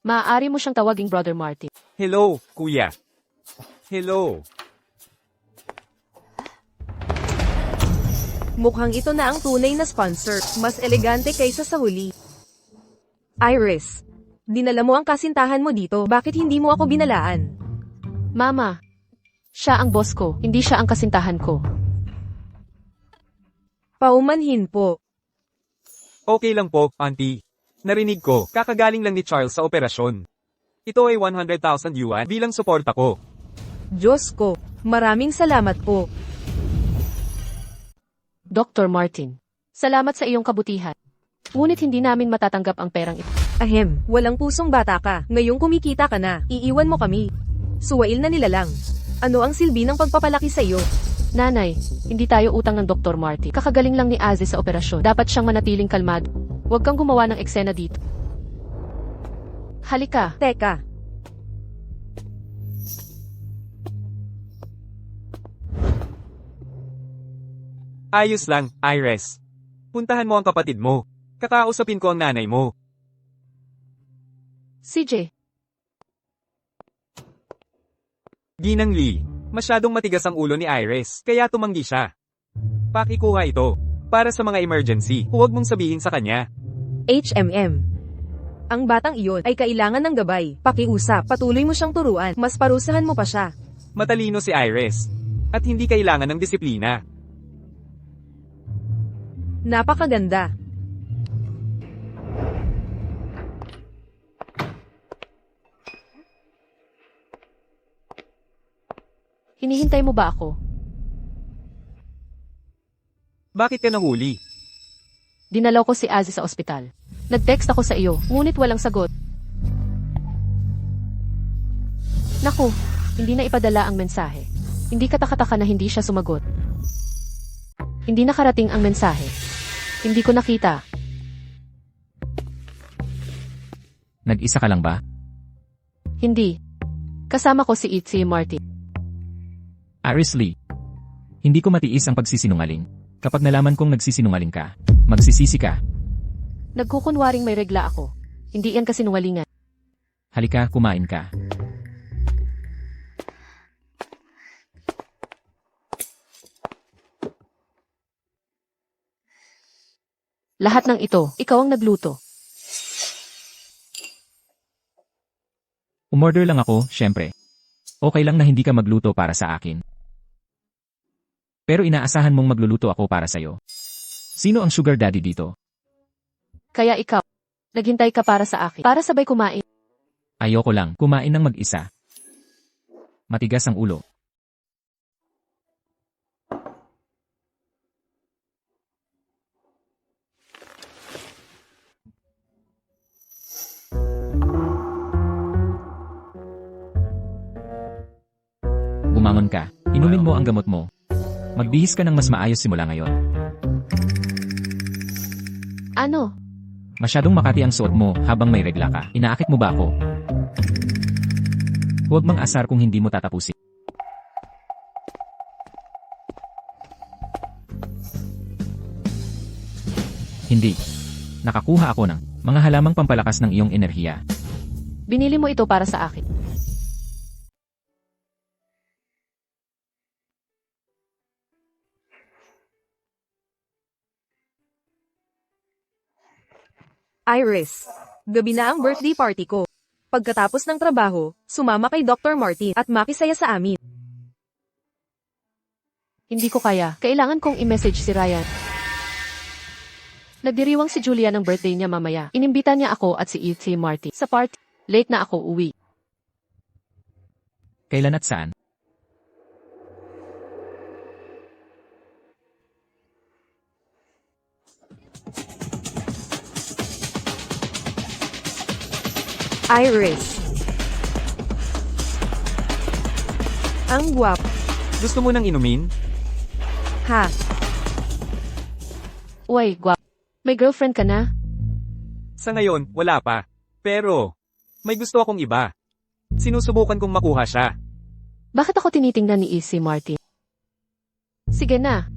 Maaari mo siyang tawaging Brother Martin. Hello, kuya. Hello. Mukhang ito na ang tunay na sponsor, mas elegante kaysa sa huli. Iris, dinala mo ang kasintahan mo dito, bakit hindi mo ako binalaan? Mama, siya ang boss ko, hindi siya ang kasintahan ko. Paumanhin po. Okay lang po, auntie. Narinig ko, kakagaling lang ni Charles sa operasyon. Ito ay 100,000 yuan bilang suporta ko. Diyos ko, maraming salamat po. Dr. Martin, salamat sa iyong kabutihan. Ngunit hindi namin matatanggap ang perang ito. Ahem, walang pusong bata ka, ngayong kumikita ka na, iiwan mo kami. Suwail na nila lang. Ano ang silbi ng pagpapalaki sa iyo? Nanay, hindi tayo utang ng Dr. Martin. Kakagaling lang ni Aziz sa operasyon. Dapat siyang manatiling kalmado. Huwag kang gumawa ng eksena dito. Halika. Teka, Ayos lang, Iris. Puntahan mo ang kapatid mo. Kakausapin ko ang nanay mo. CJ, Ginang Lee, masyadong matigas ang ulo ni Iris, kaya tumanggi siya. Pakikuha ito. Para sa mga emergency, huwag mong sabihin sa kanya. HMM. Ang batang iyon ay kailangan ng gabay, pakiusap, patuloy mo siyang turuan, mas parusahan mo pa siya. Matalino si Iris. At hindi kailangan ng disiplina. Napakaganda. hinihintay mo ba ako? Bakit ka nahuli? Dinalaw ko si Azzy sa ospital. Nag-text ako sa iyo, ngunit walang sagot. Naku, hindi na ipadala ang mensahe. Hindi katakataka na hindi siya sumagot. Hindi nakarating ang mensahe. Hindi ko nakita. Nag-isa ka lang ba? Hindi. Kasama ko si Itzy Martin. Iris Lee. Hindi ko matiis ang pagsisinungaling. Kapag nalaman kong nagsisinungaling ka, magsisisi ka. Nagkukunwaring may regla ako. Hindi yan kasinungalingan. Halika, kumain ka. Lahat ng ito, ikaw ang nagluto. Umorder lang ako, syempre. Okay lang na hindi ka magluto para sa akin. Pero inaasahan mong magluluto ako para sa'yo. Sino ang sugar daddy dito? Kaya ikaw, naghintay ka para sa akin. Para sabay kumain. Ayoko lang, kumain ng mag-isa. Matigas ang ulo. Bumangon ka. Inumin mo ang gamot mo. Magbihis ka ng mas maayos simula ngayon. Ano? Masyadong makati ang suot mo habang may regla ka. Inaakit mo ba ako? Huwag mang asar kung hindi mo tatapusin. Hindi. Nakakuha ako ng mga halamang pampalakas ng iyong enerhiya. Binili mo ito para sa akin. Iris, gabi na ang birthday party ko. Pagkatapos ng trabaho, sumama kay Dr. Martin at makisaya sa amin. Hindi ko kaya. Kailangan kong i-message si Ryan. Nagdiriwang si Julia ng birthday niya mamaya. Inimbita niya ako at si Itzy Martin sa party. Late na ako uwi. Kailan at saan? Iris. Ang guwap. Gusto mo nang inumin? Ha? Uy, guwap. May girlfriend ka na? Sa ngayon, wala pa. Pero, may gusto akong iba. Sinusubukan kong makuha siya. Bakit ako tinitingnan ni Itzy Martin? Sige na.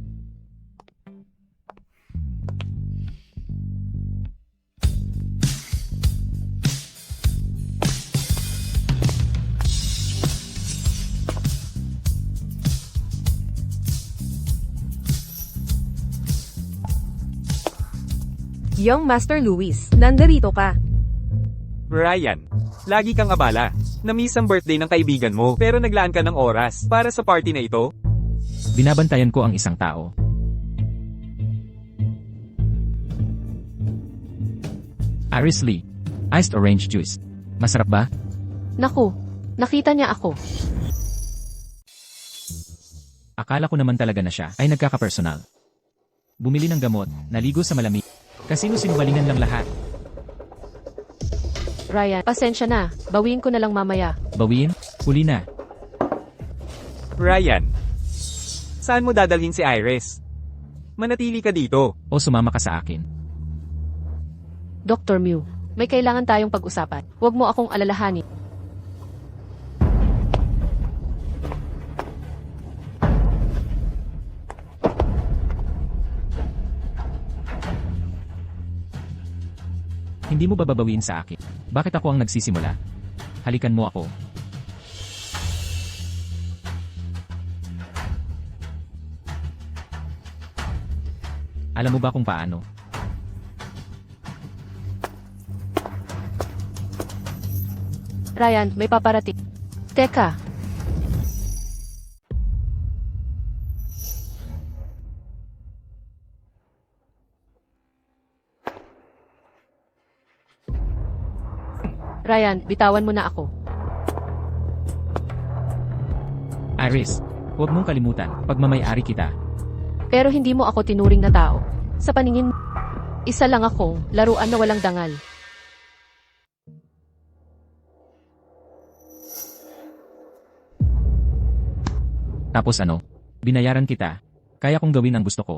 Young Master Louis, nandarito ka. Ryan, lagi kang abala. Na-miss ang birthday ng kaibigan mo, pero naglaan ka ng oras para sa party na ito? Binabantayan ko ang isang tao. Iris Lee. Iced orange juice. Masarap ba? Naku, nakita niya ako. Akala ko naman talaga na siya ay nagkakapersonal. Bumili ng gamot, naligo sa malamig. Kasino sinungalingan lang lahat. Ryan, pasensya na. Bawiin ko na lang mamaya. Bawiin? Huli na. Ryan, saan mo dadalhin si Iris? Manatili ka dito. O sumama ka sa akin. Dr. Mew, may kailangan tayong pag-usapan. Huwag mo akong alalahanin. Hindi mo ba babawiin sa akin? Bakit ako ang nagsisimula? Halikan mo ako. Alam mo ba kung paano? Ryan, may paparating. Teka. Ryan, bitawan mo na ako. Iris, huwag mong kalimutan, pagmamay-ari kita. Pero hindi mo ako tinuring na tao. Sa paningin mo, isa lang akong laruan na walang dangal. Tapos ano? Binayaran kita. Kaya kong gawin ang gusto ko.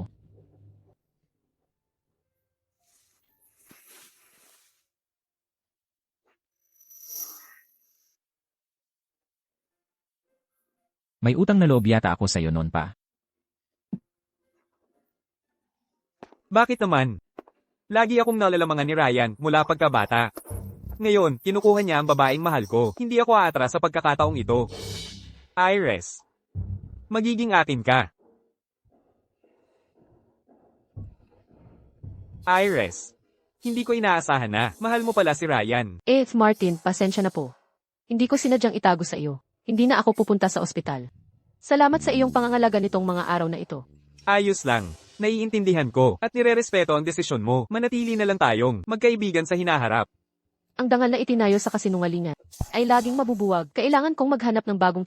May utang na loob yata ako sa'yo noon pa. Bakit naman? Lagi akong nalalamangan ni Ryan mula pagkabata. Ngayon, kinukuha niya ang babaeng mahal ko. Hindi ako aatras sa pagkakataong ito. Iris. Magiging akin ka. Iris. Hindi ko inaasahan na. Mahal mo pala si Ryan. Martin, pasensya na po. Hindi ko sinadyang itago sa iyo. Hindi na ako pupunta sa ospital. Salamat sa iyong pangangalaga nitong mga araw na ito. Ayos lang. Naiintindihan ko at nirerespeto ang desisyon mo. Manatili na lang tayong magkaibigan sa hinaharap. Ang dangal na itinayo sa kasinungalingan ay laging mabubuwag. Kailangan kong maghanap ng bagong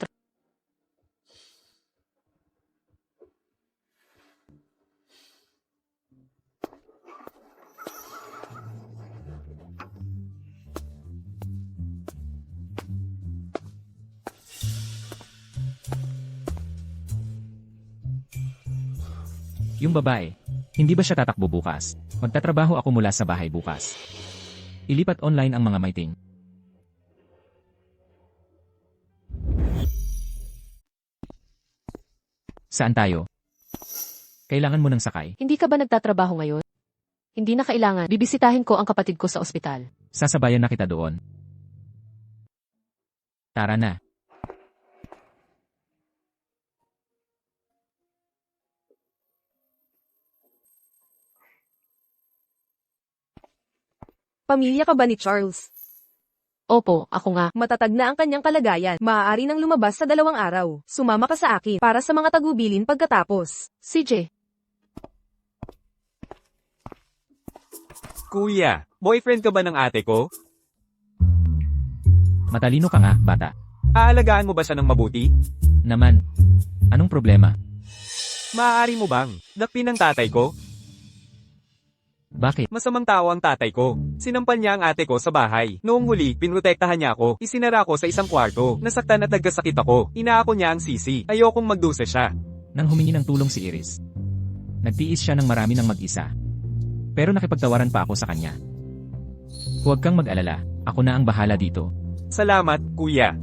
Yung babae, hindi ba siya tatakbo bukas? Magtatrabaho ako mula sa bahay bukas. Ilipat online ang mga meeting. Saan tayo? Kailangan mo ng sakay. Hindi ka ba nagtatrabaho ngayon? Hindi na kailangan. Bibisitahin ko ang kapatid ko sa ospital. Sasabayan na kita doon. Tara na. Pamilya ka ba ni Charles? Opo, ako nga. Matatag na ang kanyang kalagayan. Maaari nang lumabas sa 2 araw. Sumama ka sa akin para sa mga tagubilin pagkatapos. CJ, Kuya, boyfriend ka ba ng ate ko? Matalino ka nga, bata. Aalagaan mo ba siya ng mabuti? Naman. Anong problema? Maaari mo bang dakpin ng tatay ko? Bakit? Masamang tao ang tatay ko. Sinampal niya ang ate ko sa bahay. Noong huli, pinrotektahan niya ako. Isinara ko sa isang kwarto. Nasaktan at nagkasakit ako. Inaako niya ang sisi. Ayokong magdusa siya. Nang humingi ng tulong si Iris. Nagtiis siya ng marami ng mag-isa. Pero nakipagtawaran pa ako sa kanya. Huwag kang mag-alala. Ako na ang bahala dito. Salamat, kuya.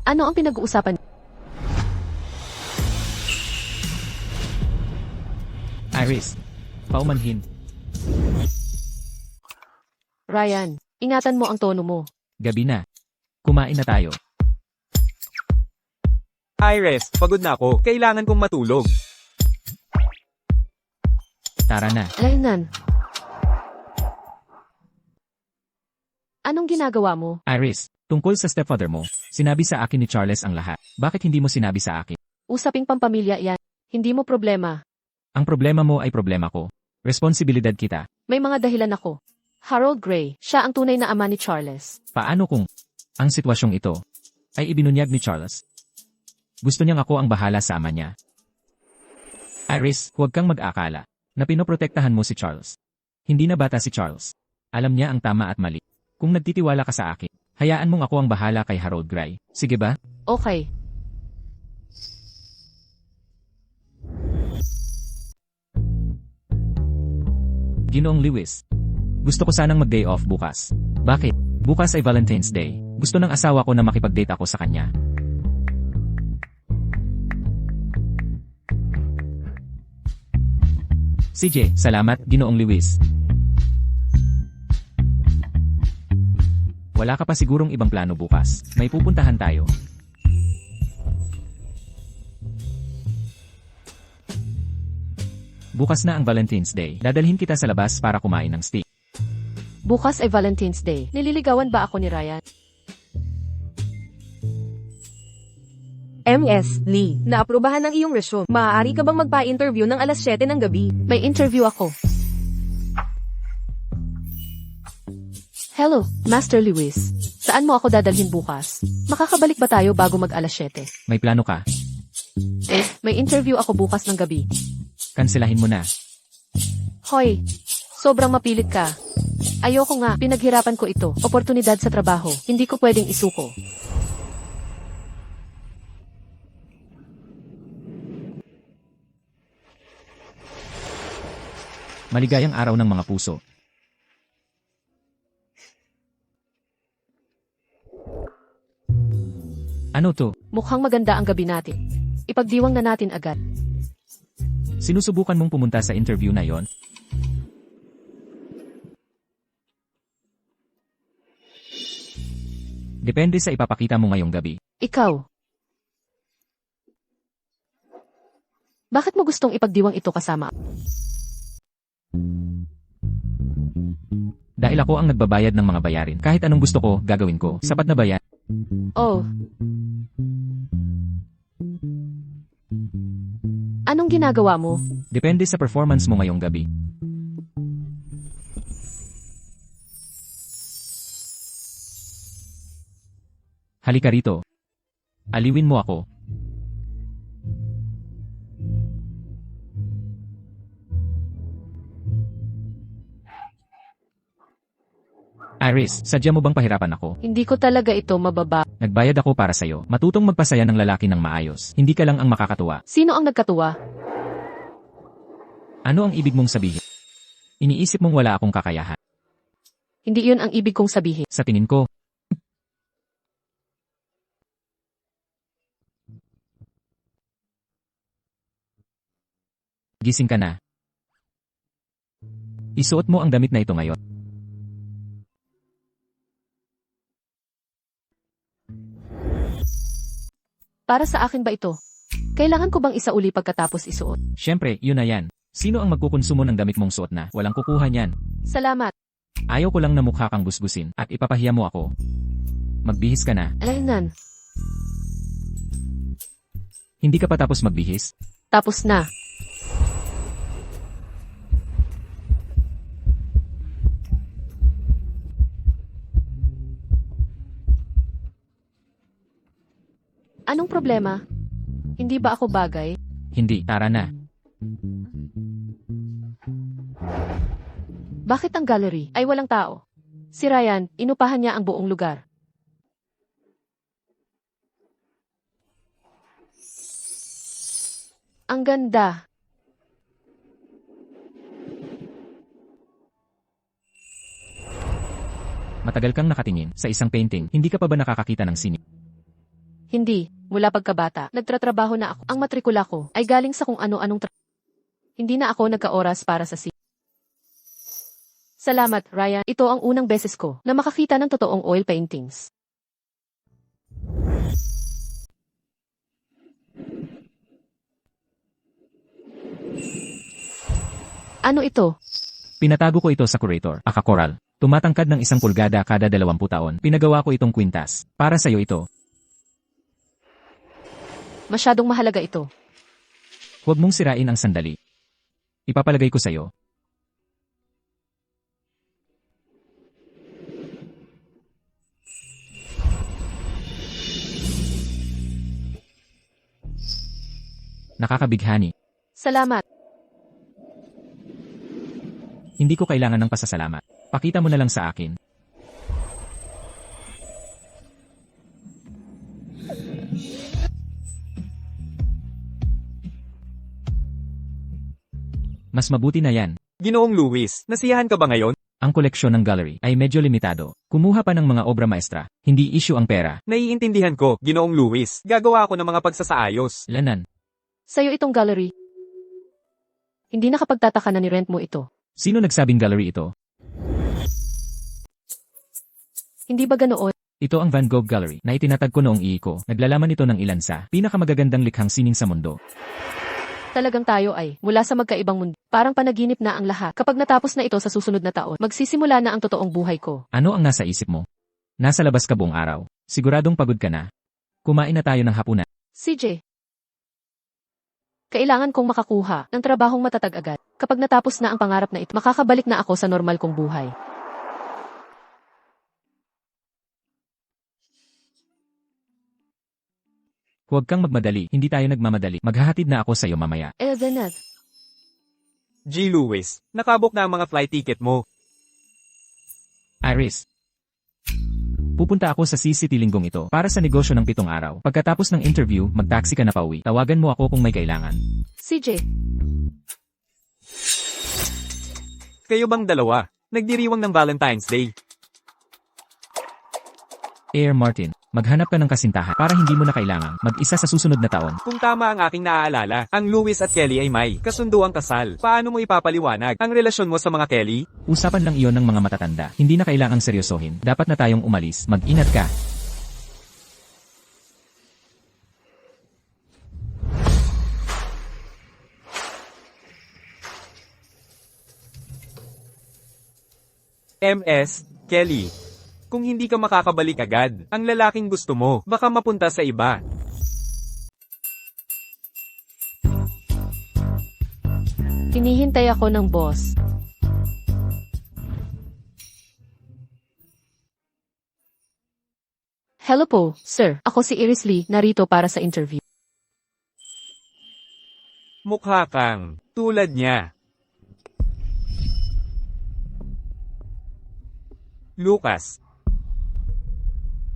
ano ang pinag-uusapan? Iris. Paumanhin. Ryan, ingatan mo ang tono mo. Gabi na. Kumain na tayo. Iris, pagod na ako. Kailangan kong matulog. Tara na. Ryan, anong ginagawa mo? Iris, tungkol sa stepfather mo, sinabi sa akin ni Charles ang lahat. Bakit hindi mo sinabi sa akin? Usaping pampamilya yan. Hindi mo problema. Ang problema mo ay problema ko. Responsibilidad kita. May mga dahilan ako. Harold Gray, siya ang tunay na ama ni Charles. Paano kung ang sitwasyong ito ay ibinunyag ni Charles? Gusto niyang ako ang bahala sa ama niya. Iris, huwag kang mag-akala na pinoprotektahan mo si Charles. Hindi na bata si Charles. Alam niya ang tama at mali. Kung nagtitiwala ka sa akin, hayaan mong ako ang bahala kay Harold Gray. Sige ba? Okay. Ginoong Lewis. Gusto ko sanang mag-day off bukas. Bakit? Bukas ay Valentine's Day. Gusto ng asawa ko na makipag-date ako sa kanya. CJ, salamat, Ginoong Lewis. Wala ka pa sigurong ibang plano bukas. May pupuntahan tayo. Bukas na ang Valentine's Day. Dadalhin kita sa labas para kumain ng steak. Bukas ay Valentine's Day. Nililigawan ba ako ni Ryan? MS Lee, naaprubahan ng iyong resume. Maaari ka bang magpa-interview ng 7:00 ng gabi? May interview ako. Hello, Master Lewis. Saan mo ako dadalhin bukas? Makakabalik ba tayo bago mag 7:00? May plano ka? May interview ako bukas ng gabi. Kanselahin mo na. Hoy, sobrang mapilit ka. Ayoko nga, pinaghirapan ko ito. Oportunidad sa trabaho, hindi ko pwedeng isuko. Maligayang araw ng mga puso. Ano to? Mukhang maganda ang gabi natin. Ipagdiwang na natin agad. Sinusubukan mong pumunta sa interview na yon? Depende sa ipapakita mo ngayong gabi. Ikaw. Bakit mo gustong ipagdiwang ito kasama? Dahil ako ang nagbabayad ng mga bayarin. Kahit anong gusto ko, gagawin ko. Sapat na ba yan? Oh. Anong ginagawa mo? Depende sa performance mo ngayong gabi. Halika rito. Aliwin mo ako. Iris, sadya mo bang pahirapan ako? Hindi ko talaga ito mababa. Nagbayad ako para sa'yo. Matutong magpasaya ng lalaki ng maayos. Hindi ka lang ang makakatuwa. Sino ang nagkatuwa? Ano ang ibig mong sabihin? Iniisip mong wala akong kakayahan. Hindi yun ang ibig kong sabihin. Sa tingin ko, gising ka na. Isuot mo ang damit na ito ngayon. Para sa akin ba ito? Kailangan ko bang isauli pagkatapos isuot? Siyempre, yun na yan. Sino ang magkukonsumo ng damit mong suot na? Walang kukuha niyan. Salamat. Ayaw ko lang na mukha kang busbusin at ipapahiya mo ako. Magbihis ka na. Alaynan. Hindi ka pa tapos magbihis? Tapos na. Anong problema? Hindi ba ako bagay? Hindi, tara na. Bakit ang gallery ay walang tao? Si Ryan, inupahan niya ang buong lugar. Ang ganda. Matagal kang nakatingin sa isang painting, hindi ka pa ba nakakakita ng sining? Hindi, mula pagkabata, nagtratrabaho na ako. Ang matrikula ko ay galing sa kung ano-anong Hindi na ako nagka-oras para sa Salamat, Ryan. Ito ang unang beses ko na makakita ng totoong oil paintings. Ano ito? Pinatago ko ito sa curator, Akakoral. Tumatangkad ng 1 pulgada kada 20 taon. Pinagawa ko itong kwintas. Para sa'yo ito. Masyadong mahalaga ito. Huwag mong sirain ang sandali. Ipapalagay ko sa'yo. Nakakabighani. Salamat. Hindi ko kailangan ng pasasalamat. Pakita mo na lang sa akin. Mas mabuti na yan. Ginoong Luis, nasiyahan ka ba ngayon? Ang koleksyon ng gallery ay medyo limitado. Kumuha pa ng mga obra maestra. Hindi issue ang pera. Naiintindihan ko, Ginoong Luis. Gagawa ako ng mga pagsasaayos. Lanan. Sa'yo itong gallery. Hindi nakapagtataka na ni-rent mo ito. Sino nagsabing gallery ito? Hindi ba ganoon? Ito ang Van Gogh Gallery na itinatag ko noong ko. Naglalaman ito ng ilan sa pinakamagagandang likhang sining sa mundo. Talagang tayo ay mula sa magkaibang mundo. Parang panaginip na ang lahat. Kapag natapos na ito sa susunod na taon, magsisimula na ang totoong buhay ko. Ano ang nasa isip mo? Nasa labas ka buong araw. Siguradong pagod ka na. Kumain na tayo ng hapunan. CJ. Kailangan kong makakuha ng trabahong matatag agad. Kapag natapos na ang pangarap na ito, makakabalik na ako sa normal kong buhay. Huwag kang magmadali, hindi tayo nagmamadali. Maghahatid na ako sa iyo mamaya. Zenith. G. Lewis, nakabook na ang mga flight ticket mo. Iris. Pupunta ako sa City linggong ito para sa negosyo ng 7 araw. Pagkatapos ng interview, mag-taxi ka na pauwi. Tawagan mo ako kung may kailangan. CJ. Kayo bang dalawa? Nagdiriwang ng Valentine's Day. Air Martin, maghanap ka ng kasintahan para hindi mo na kailangang mag-isa sa susunod na taon. Kung tama ang aking naaalala, ang Lewis at Kelly ay may kasunduang kasal. Paano mo ipapaliwanag ang relasyon mo sa mga Kelly? Usapan lang iyon ng mga matatanda. Hindi na kailangang seryosohin. Dapat na tayong umalis. Mag-ingat ka. MS, Kelly. Kung hindi ka makakabalik agad, ang lalaking gusto mo, baka mapunta sa iba. Hinihintay ako ng boss. Hello po, sir. Ako si Iris Lee, narito para sa interview. Mukha kang tulad niya. Lucas.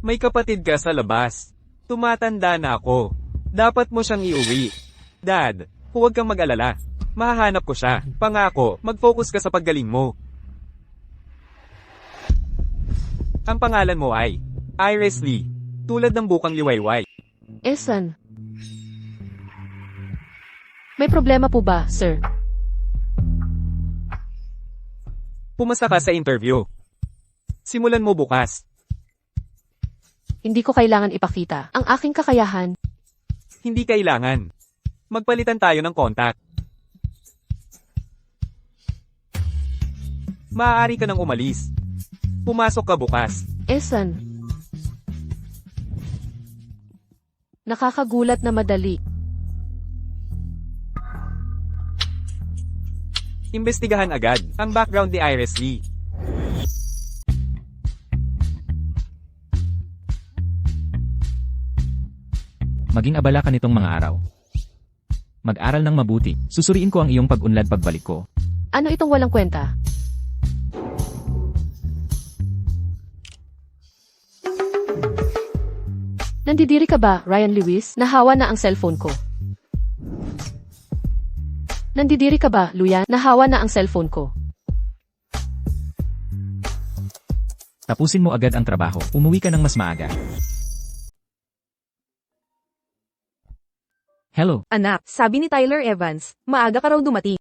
May kapatid ka sa labas. Tumatanda na ako. Dapat mo siyang iuwi. Dad, huwag kang mag-alala. Mahahanap ko siya. Pangako, mag-focus ka sa paggaling mo. Ang pangalan mo ay Iris Lee. Tulad ng bukang liwayway. Esan. May problema po ba, sir? Pumasa ka sa interview. Simulan mo bukas. Hindi ko kailangan ipakita ang aking kakayahan. Hindi kailangan. Magpalitan tayo ng contact. Maaari ka nang umalis. Pumasok ka bukas. Esan. Nakakagulat na madali. Imbestigahan agad ang background ni Iris Lee. Maging abala ka nitong mga araw. Mag-aral ng mabuti. Susuriin ko ang iyong pag-unlad pagbalik ko. Ano itong walang kwenta? Nandidiri ka ba, Ryan Lewis? Nahawa na ang cellphone ko. Nandidiri ka ba, Luyan? Nahawa na ang cellphone ko. Tapusin mo agad ang trabaho. Umuwi ka ng mas maaga. Hello, Anak, sabi ni Tyler Evans, maaga ka raw dumating.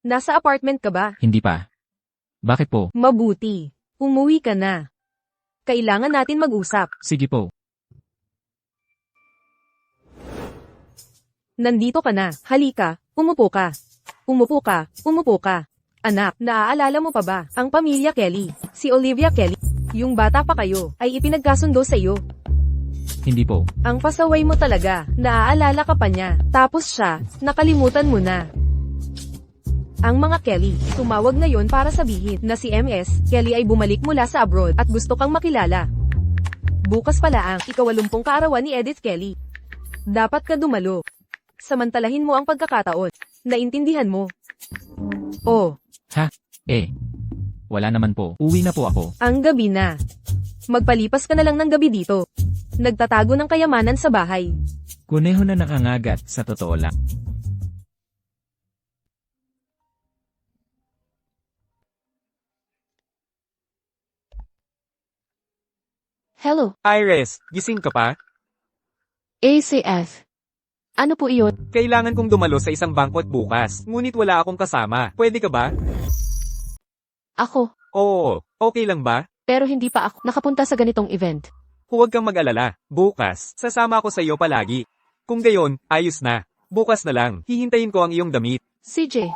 Nasa apartment ka ba? hindi pa. Bakit po? Mabuti. Umuwi ka na. Kailangan natin mag-usap. Sige po. Nandito ka na. Halika. Umupo ka. Umupo ka. Umupo ka. Anak, naaalala mo pa ba ang pamilya Kelly? Si Olivia Kelly. Yung bata pa kayo ay ipinagkasundo sa iyo. Hindi po. Ang pasaway mo talaga. Naaalala ka pa niya. Tapos siya, nakalimutan mo na. Ang mga Kelly, tumawag ngayon para sabihin na si MS, Kelly ay bumalik mula sa abroad at gusto kang makilala. Bukas pala ang ika-80 kaarawan ni Edith Kelly. Dapat ka dumalo. Samantalahin mo ang pagkakataon. Naintindihan mo? Oh, Wala naman po. Uwi na po ako. ang gabi na. Magpalipas ka na lang ng gabi dito. Nagtatago ng kayamanan sa bahay. Kuneho na nangangagat sa totoo lang. Hello, Iris, gising ka pa? ACF. Ano po iyon? Kailangan kong dumalo sa isang banquet bukas, ngunit wala akong kasama. Pwede ka ba? Ako, Oo, okay lang ba? pero hindi pa ako nakapunta sa ganitong event. Huwag kang mag-alala. Bukas, sasama ako sa iyo palagi. Kung gayon, ayos na. Bukas na lang, hihintayin ko ang iyong damit. CJ,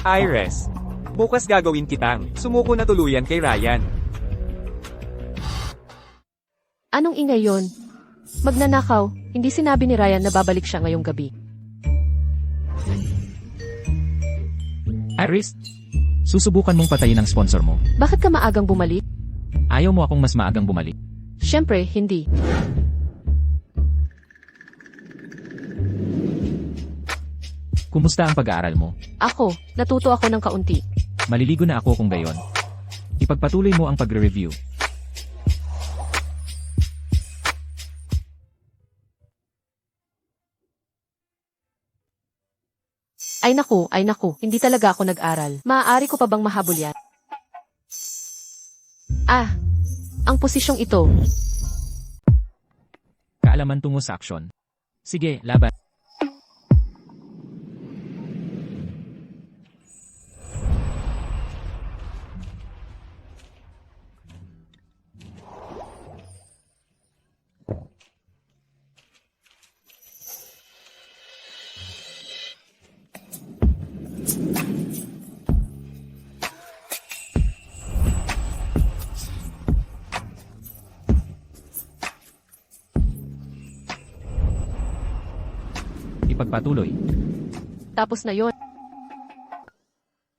Iris, bukas gagawin kitang sumuko na tuluyan kay Ryan. anong ingay yon? Magnanakaw, hindi sinabi ni Ryan na babalik siya ngayong gabi. Iris, susubukan mong patayin ang sponsor mo. Bakit ka maagang bumalik? Ayaw mo akong mas maagang bumalik. Siyempre, hindi. Kumusta ang pag-aaral mo? Ako, natuto ako ng kaunti. Maliligo na ako kung gayon. Ipagpatuloy mo ang pagre-review. Ay naku, hindi talaga ako nag-aral. Maaari ko pa bang mahabol yan? Ang posisyong ito. Kaalaman tungo sa aksyon. Sige, laban. Ipagpatuloy. Tapos na yon.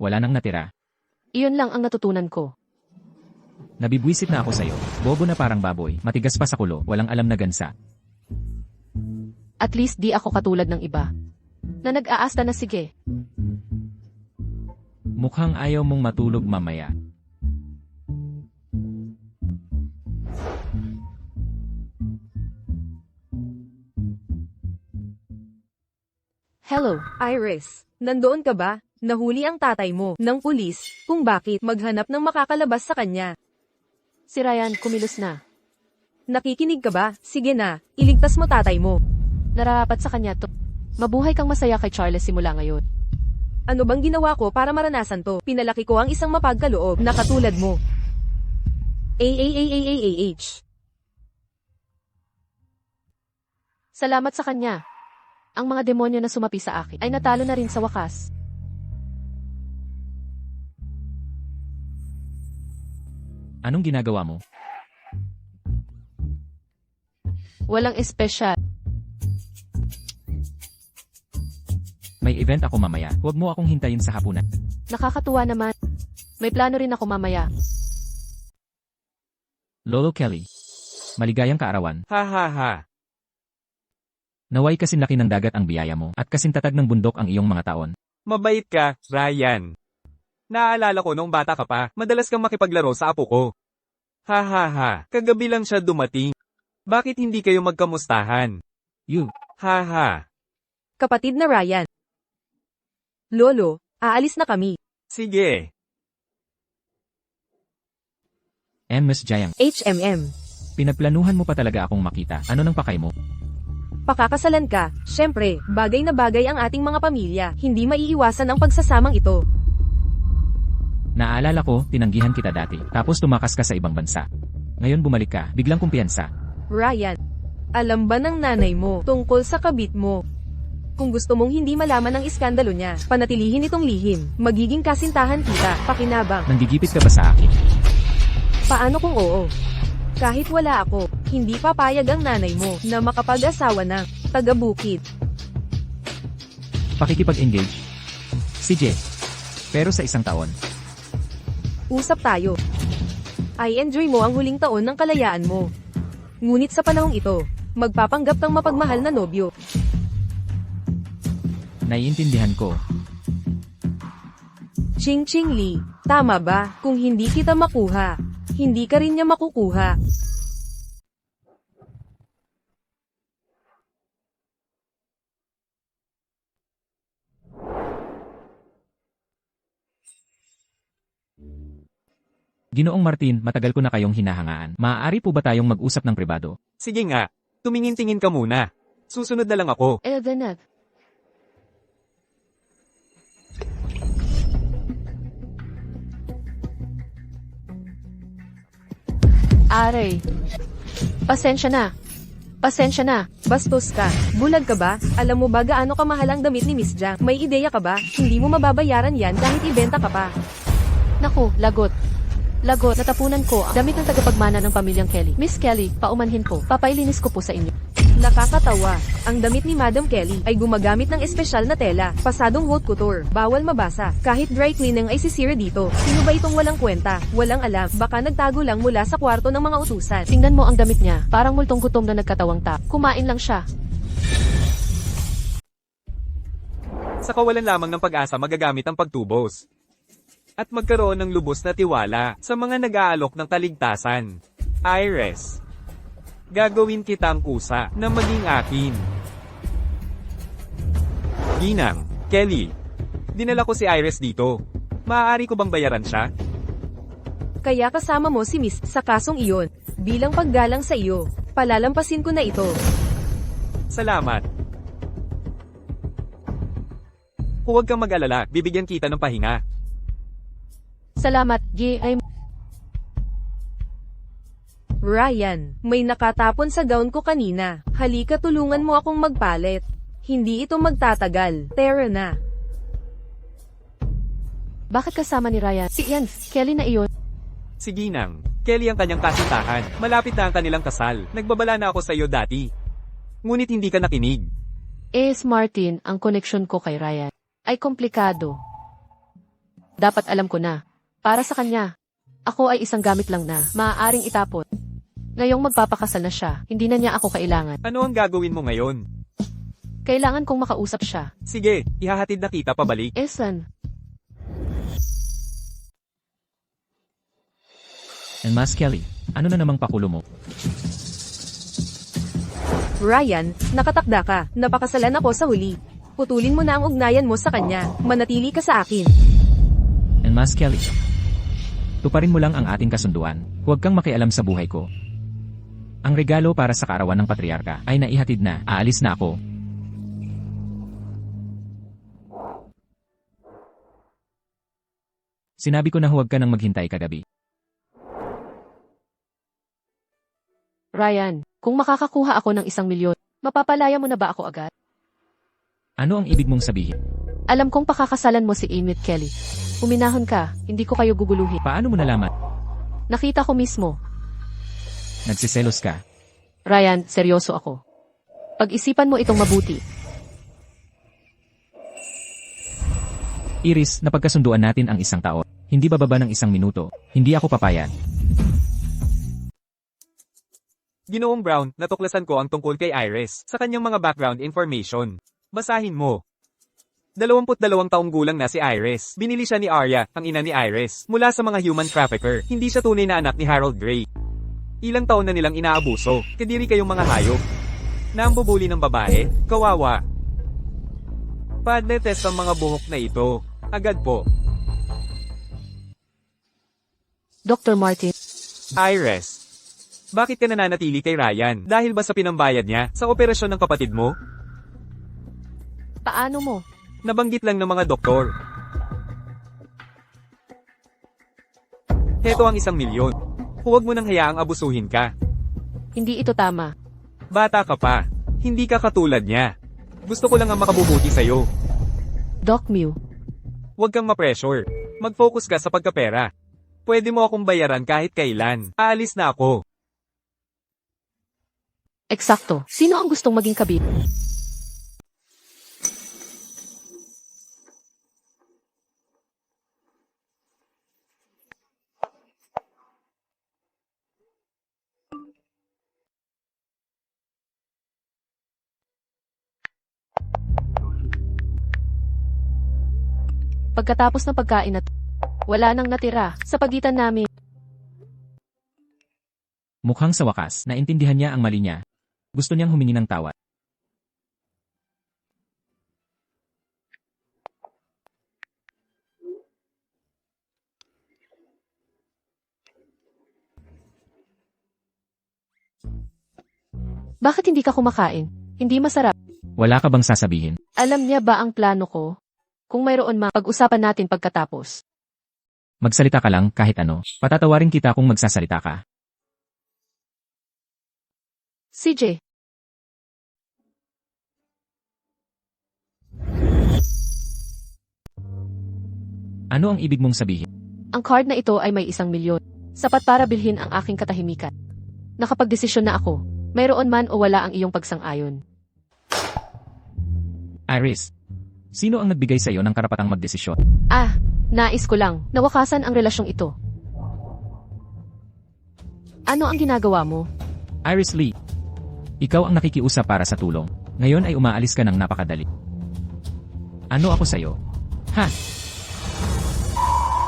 Wala nang natira. Iyon lang ang natutunan ko. Nabibwisit na ako sa'yo. Bobo na parang baboy. Matigas pa sa kulo. Walang alam na gansa. At least di ako katulad ng iba. Na nag-aasta na sige. Mukhang ayaw mong matulog mamaya. Hello. Iris, nandoon ka ba? Nahuli ang tatay mo ng pulis kung bakit maghanap ng makakalabas sa kanya. Si Ryan, kumilos na. Nakikinig ka ba? Sige na, iligtas mo tatay mo. Nararapat sa kanya to. Mabuhay kang masaya kay Charles simula ngayon. Ano bang ginawa ko para maranasan to? Pinalaki ko ang isang mapagkaloob na katulad mo. AAAAAH. Salamat sa kanya. Ang mga demonyo na sumapi sa akin ay natalo na rin sa wakas. Anong ginagawa mo? Walang espesyal. May event ako mamaya. Huwag mo akong hintayin sa hapunan. Nakakatuwa naman. May plano rin ako mamaya. Lolo Kelly. Maligayang kaarawan. Ha ha ha. Naway kasin laki ng dagat ang biyaya mo at kasin tatag ng bundok ang iyong mga taon. Mabait ka, Ryan. Naaalala ko nung bata ka pa, madalas kang makipaglaro sa apo ko. Ha ha ha, kagabi lang siya dumating. Bakit hindi kayo magkamustahan? You. Ha ha. Kapatid na Ryan. Lolo, aalis na kami. Sige. Miss Jayang. HMM. Pinagplanuhan mo pa talaga akong makita. Ano nang pakay mo? Pakakasalan ka. Syempre, bagay na bagay ang ating mga pamilya. Hindi maiiwasan ang pagsasamang ito. Naaalala ko, tinanggihan kita dati. Tapos tumakas ka sa ibang bansa. Ngayon bumalik ka, biglang kumpiyansa. Ryan, alam ba ng nanay mo tungkol sa kabit mo? Kung gusto mong hindi malaman ang iskandalo niya, panatilihin itong lihim. Magiging kasintahan kita, pakinabang. Nanggigipit ka ba sa akin? Paano kung oo? Kahit wala ako, hindi papayag ang nanay mo na makapag-asawa ng taga-bukid. Pakikipag-engage? Sige. Pero sa isang taon. Usap tayo. I enjoy mo ang huling taon ng kalayaan mo. Ngunit sa panahong ito, magpapanggap kang mapagmahal na nobyo. Naiintindihan ko. Ching Ching Lee, tama ba? Kung hindi kita makuha, hindi ka rin niya makukuha. Ginoong Martin, matagal ko na kayong hinahangaan. Maaari po ba tayong mag-usap ng pribado? Sige nga. Tumingin-tingin ka muna. Susunod na lang ako. Then Aray. Pasensya na. Pasensya na. Bastos ka. Bulag ka ba? Alam mo ba gaano kamahal ang damit ni Miss Jiang? May ideya ka ba? Hindi mo mababayaran yan kahit ibenta ka pa. Naku, lagot. Lagot, natapunan ko ang damit ng tagapagmana ng pamilyang Kelly. Miss Kelly, paumanhin po. Papailinis ko po sa inyo. Nakakatawa. Ang damit ni Madam Kelly ay gumagamit ng espesyal na tela, pasadong haute couture, bawal mabasa. Kahit dry cleaning ay sisira dito. Sino ba itong walang kwenta? Walang alam, baka nagtago lang mula sa kwarto ng mga utusan. Tingnan mo ang damit niya, parang multong gutom na nagkatawang tap. Kumain lang siya. Sa kawalan lamang ng pag-asa magagamit ang pagtubos. At magkaroon ng lubos na tiwala sa mga nag-aalok ng kaligtasan. Iris. Gagawin kitang kusa na maging akin. Ginang, Kelly. Dinala ko si Iris dito. Maaari ko bang bayaran siya? Kaya kasama mo si Miss sa kasong iyon. Bilang paggalang sa iyo, palalampasin ko na ito. Salamat. Huwag kang mag-alala, bibigyan kita ng pahinga. Salamat, G.I. Ryan, may nakatapon sa gown ko kanina. Halika tulungan mo akong magpalit. Hindi ito magtatagal. Tara na. Bakit kasama ni Ryan? Si Ian, Kelly na iyon. Si Ginang, Kelly ang kanyang kasintahan. Malapit na ang kanilang kasal. Nagbabala na ako sa iyo dati. Ngunit hindi ka nakinig. Martin, ang koneksyon ko kay Ryan ay komplikado. Dapat alam ko na. Para sa kanya, ako ay isang gamit lang na maaaring itapon. Ngayong magpapakasal na siya, hindi na niya ako kailangan. Ano ang gagawin mo ngayon? Kailangan kong makausap siya. Sige, ihahatid na kita pabalik. Esan, And Mas Kelly, ano na namang pakulo mo? Ryan, nakatakda ka. Napakasalan ako sa huli. Putulin mo na ang ugnayan mo sa kanya. Manatili ka sa akin. And Mas Kelly, tuparin mo lang ang ating kasunduan. Huwag kang makialam sa buhay ko. Ang regalo para sa kaarawan ng patriarka ay naihatid na. Aalis na ako. Sinabi ko na huwag ka nang maghintay kagabi. Ryan, kung makakakuha ako ng 1 milyon, mapapalaya mo na ba ako agad? Ano ang ibig mong sabihin? Alam kong pakakasalan mo si Amy at Kelly. Uminahon ka, hindi ko kayo guguluhin. Paano mo nalaman? Nakita ko mismo. Nagsiselos ka. Ryan, seryoso ako. Pag-isipan mo itong mabuti. Iris, napagkasunduan natin ang 1 taon. Hindi bababa ng 1 minuto. Hindi ako papayag. Ginoong Brown, natuklasan ko ang tungkol kay Iris sa kanyang mga background information. Basahin mo. 22 taong gulang na si Iris. Binili siya ni Arya, ang ina ni Iris, mula sa mga human trafficker. Hindi siya tunay na anak ni Harold Gray. Ilang taon na nilang inaabuso. Kadiri kayong mga hayop. Nambubuli ng babae, kawawa. Padle-test ang mga buhok na ito. Agad po. Dr. Martin, Iris. Bakit ka nananatili kay Ryan? Dahil ba sa pinambayad niya sa operasyon ng kapatid mo? paano mo? Nabanggit lang ng mga doktor. Heto ang 1 milyon. Huwag mo nang hayaang abusuhin ka. Hindi ito tama. Bata ka pa. Hindi ka katulad niya. Gusto ko lang ang makabubuti sa'yo. Doc Mew, Huwag kang ma-pressure. Mag-focus ka sa pagkapera. Pwede mo akong bayaran kahit kailan. Aalis na ako. eksakto. Sino ang gustong maging kabit? Pagkatapos ng pagkain at wala nang natira sa pagitan namin. Mukhang sa wakas, naintindihan niya ang mali niya. Gusto niyang humingi ng tawad. Bakit hindi ka kumakain? Hindi masarap. Wala ka bang sasabihin? Alam niya ba ang plano ko? Kung mayroon ma, pag-usapan natin pagkatapos. Magsalita ka lang kahit ano. Patatawarin kita kung magsasalita ka. CJ, Ano ang ibig mong sabihin? ang card na ito ay may 1 milyon. Sapat para bilhin ang aking katahimikan. Nakapagdesisyon na ako. Mayroon man o wala ang iyong pagsang-ayon. Iris, sino ang nagbigay sa iyo ng karapatang magdesisyon? Nais ko lang, nawakasan ang relasyong ito. Ano ang ginagawa mo? Iris Lee, ikaw ang nakikiusap para sa tulong. Ngayon ay umaalis ka ng napakadali. Ano ako sa'yo? Ha?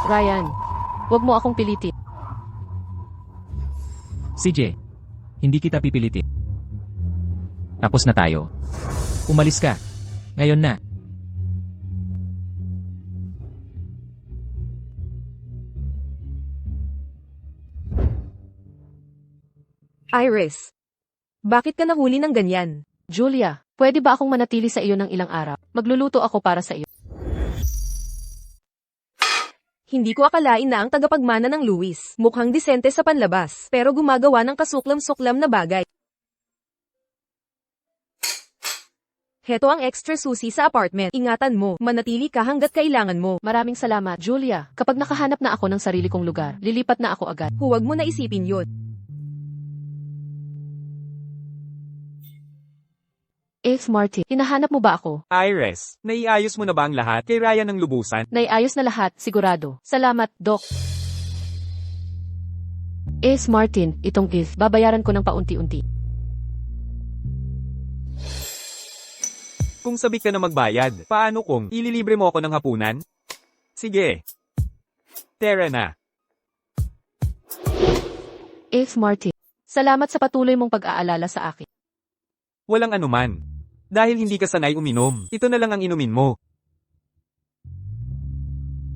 Ryan, huwag mo akong pilitin. CJ, hindi kita pipilitin. Tapos na tayo. Umalis ka. Ngayon na. Iris, bakit ka nahuli ng ganyan? Julia, pwede ba akong manatili sa iyo ng ilang araw? Magluluto ako para sa iyo. Hindi ko akalain na ang tagapagmana ng Luis. Mukhang disente sa panlabas, pero gumagawa ng kasuklam-suklam na bagay. Heto ang extra susi sa apartment. Ingatan mo, manatili ka hanggat kailangan mo. Maraming salamat, Julia. Kapag nakahanap na ako ng sarili kong lugar, lilipat na ako agad. Huwag mo na isipin yun. Martin, hinahanap mo ba ako? Iris, naiayos mo na ba ang lahat kay Ryan ng lubusan? Naiayos na lahat, sigurado. Salamat, Doc. Martin, itong babayaran ko ng paunti-unti. Kung sabik ka na magbayad, paano kung ililibre mo ako ng hapunan? Sige. Tara na. Martin, salamat sa patuloy mong pag-aalala sa akin. Walang anuman. Dahil hindi ka sanay uminom, ito na lang ang inumin mo.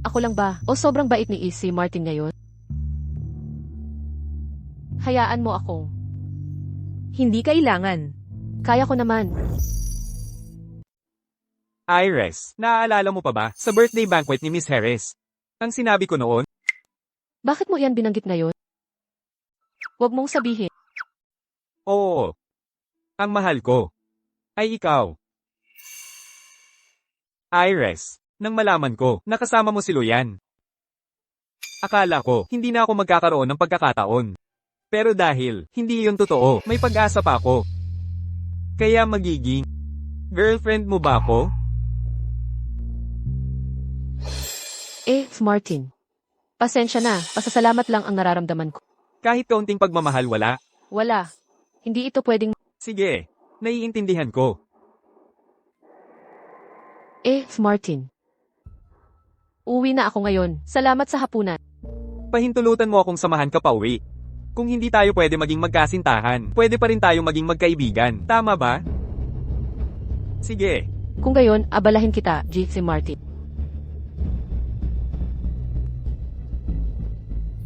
Ako lang ba? O sobrang bait ni Martin ngayon? Hayaan mo akong. Hindi kailangan. Kaya ko naman. Iris, naaalala mo pa ba sa birthday banquet ni Miss Harris? Ang sinabi ko noon? Bakit mo iyan binanggit ngayon? Huwag mong sabihin. Oo. Ang mahal ko ay ikaw. Iris, nang malaman ko, nakasama mo si Luyan. Akala ko, hindi na ako magkakaroon ng pagkakataon. Pero dahil, hindi yun totoo, may pag-asa pa ako. Kaya magiging, girlfriend mo ba ako? Martin. Pasensya na, pasasalamat lang ang nararamdaman ko. Kahit kaunting pagmamahal wala. Wala. Hindi ito pwedeng. Sige, naiintindihan ko. Martin. Uwi na ako ngayon. Salamat sa hapunan. Pahintulutan mo akong samahan ka pa uwi. Kung hindi tayo pwede maging magkasintahan, pwede pa rin tayo maging magkaibigan. Tama ba? Sige. Kung gayon, abalahin kita, Martin.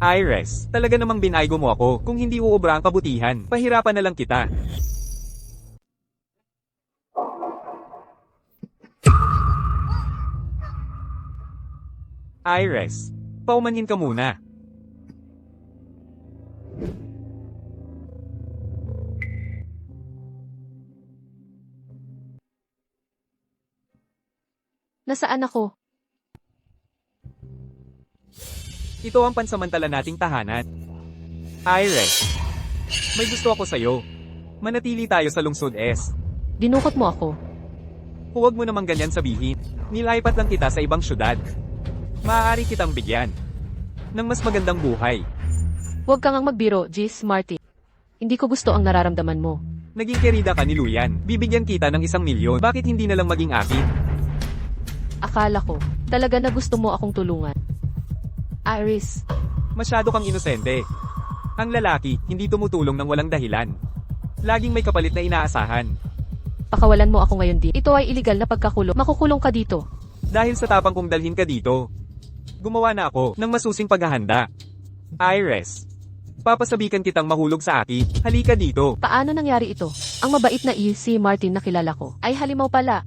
Iris, talaga namang binaygo mo ako. Kung hindi uubra ang kabutihan, pahirapan na lang kita. Iris, paumanhin ka muna. Nasaan ako? Ito ang pansamantala nating tahanan. Iris, may gusto ako sa'yo. Manatili tayo sa lungsod S. Dinukot mo ako. Huwag mo namang ganyan sabihin. Nilipat lang kita sa ibang syudad. Maaari kitang bigyan ng mas magandang buhay. Huwag kang magbiro, Martin. Hindi ko gusto ang nararamdaman mo. Naging kerida ka ni Luyan. Bibigyan kita ng 1 milyon. Bakit hindi na lang maging akin? Akala ko, talaga na gusto mo akong tulungan. Iris, Masyado kang inosente. Ang lalaki, hindi tumutulong ng walang dahilan. Laging may kapalit na inaasahan. pakawalan mo ako ngayon dito. Ito ay iligal na pagkakulong. Makukulong ka dito. Dahil sa tapang kong dalhin ka dito, gumawa na ako ng masusing paghahanda. Iris, papasabikan kitang mahulog sa akin. Halika dito. Paano nangyari ito? Ang mabait na Martin na kilala ko ay halimaw pala.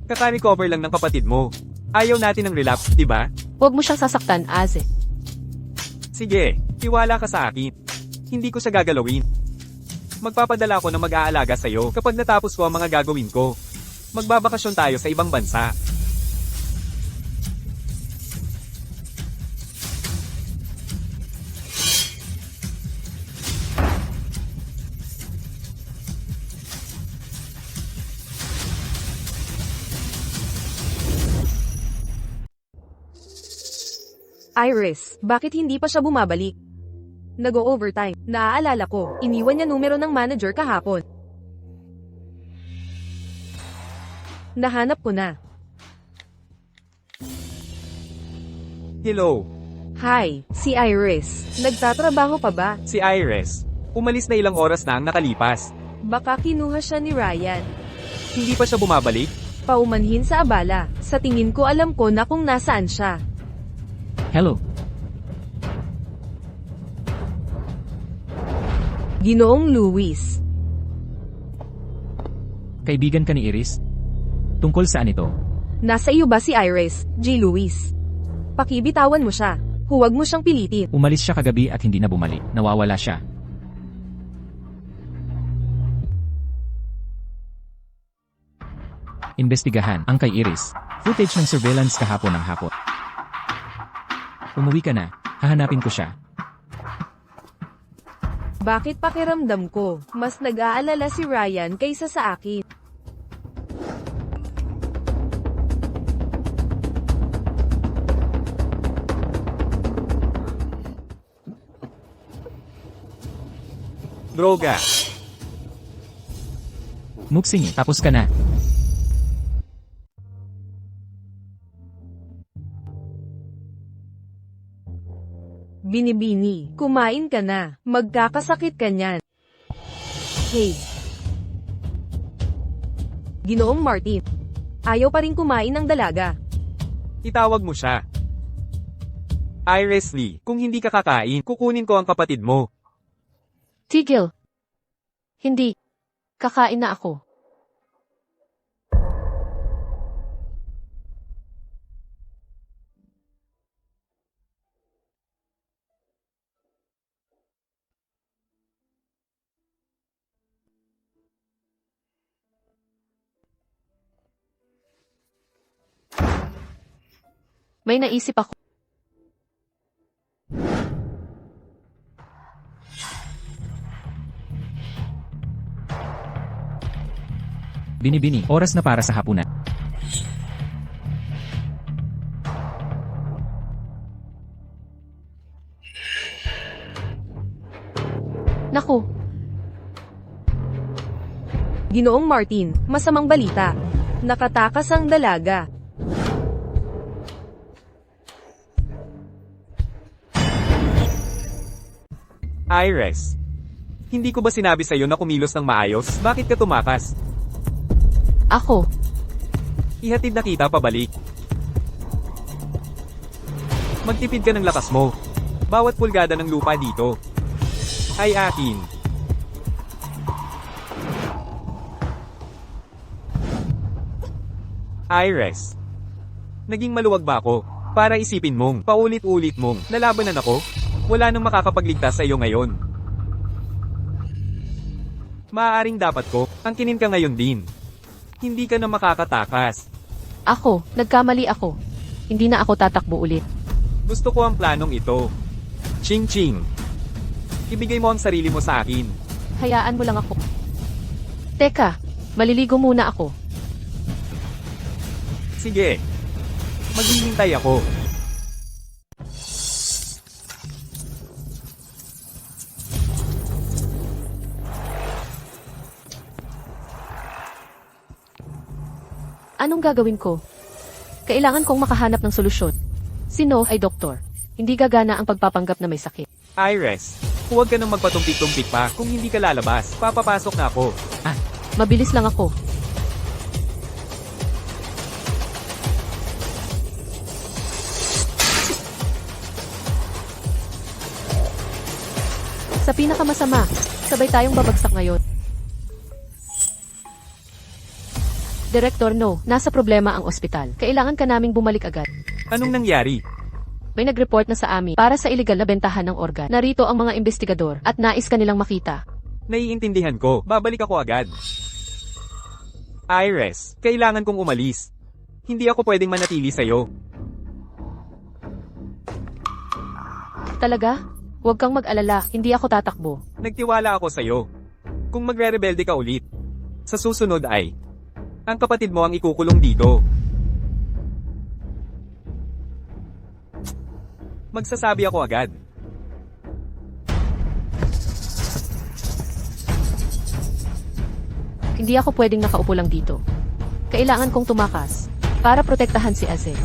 Kaka-recover lang ng kapatid mo. Ayaw natin ng relapse, di ba? Huwag mo siyang sasaktan, Aze. Sige, tiwala ka sa akin. Hindi ko siya gagalawin. Magpapadala ko ng mag-aalaga sa'yo kapag natapos ko ang mga gagawin ko. Magbabakasyon tayo sa ibang bansa. Iris, bakit hindi pa siya bumabalik? Nag-o-overtime. Naaalala ko, iniwan niya numero ng manager kahapon. Nahanap ko na. Hello, Hi, si Iris. Nagtatrabaho pa ba? si Iris. Umalis na ilang oras na ang nakalipas. Baka kinuha siya ni Ryan. Hindi pa siya bumabalik? Paumanhin sa abala. Sa tingin ko alam ko na kung nasaan siya. Hello, Ginoong Luis. kaibigan ka ni Iris? Tungkol saan ito? Nasa iyo ba si Iris, G. Luis? Pakibitawan mo siya. Huwag mo siyang pilitin. Umalis siya kagabi at hindi na bumalik. Nawawala siya. Imbestigahan ang kay Iris. Footage ng surveillance kahapon ng hapon. Umuwi ka na. Hahanapin ko siya. Bakit pakiramdam ko, mas nag-aalala si Ryan kaysa sa akin? Droga. Muksing, tapos ka na. Binibini, kumain ka na. Magkakasakit ka niyan. Hey. Ginoong Martin. Ayaw pa rin kumain ng dalaga. Itawag mo siya. Iris Lee, kung hindi ka kakain, kukunin ko ang kapatid mo. Tigil. Hindi. Kakain na ako. May naisip ako. Binibini, oras na para sa hapunan. Naku, Ginoong Martin, masamang balita. Nakatakas ang dalaga. Iris. Hindi ko ba sinabi sa'yo na kumilos ng maayos? Bakit ka tumakas? ako. Ihatid na kita pabalik. Magtipid ka ng lakas mo. Bawat pulgada ng lupa dito ay akin. Iris. Naging maluwag ba ako? Para isipin mong, paulit-ulit mong, nalabanan ako? Wala nang makakapagligtas sa iyo ngayon. Maaaring dapat ko, angkinin ka ngayon din. Hindi ka na makakatakas. Ako, nagkamali ako. Hindi na ako tatakbo ulit. Gusto ko ang planong ito. Ching ching. Ibigay mo ang sarili mo sa akin. Hayaan mo lang ako. Teka, maliligo muna ako. Sige. Maghihintay ako. Anong gagawin ko? Kailangan kong makahanap ng solusyon. Si No ay doktor. Hindi gagana ang pagpapanggap na may sakit. Iris, huwag ka nang magpatumpik-tumpik pa. Kung hindi ka lalabas, papapasok na ako. Mabilis lang ako. Sa pinakamasama, sabay tayong babagsak ngayon. Direktor No, nasa problema ang ospital. Kailangan ka naming bumalik agad. Anong nangyari? May nag-report na sa amin para sa iligal na bentahan ng organ. Narito ang mga investigador at nais kanilang makita. Naiintindihan ko. Babalik ako agad. Iris, kailangan kong umalis. Hindi ako pwedeng manatili sa'yo. Talaga? Huwag kang mag-alala, hindi ako tatakbo. Nagtiwala ako sa'yo. Kung magre-rebelde ka ulit, sa susunod ay, ang kapatid mo ang ikukulong dito. Magsasabi ako agad. Hindi ako pwedeng nakaupo lang dito. Kailangan kong tumakas para protektahan si Aze.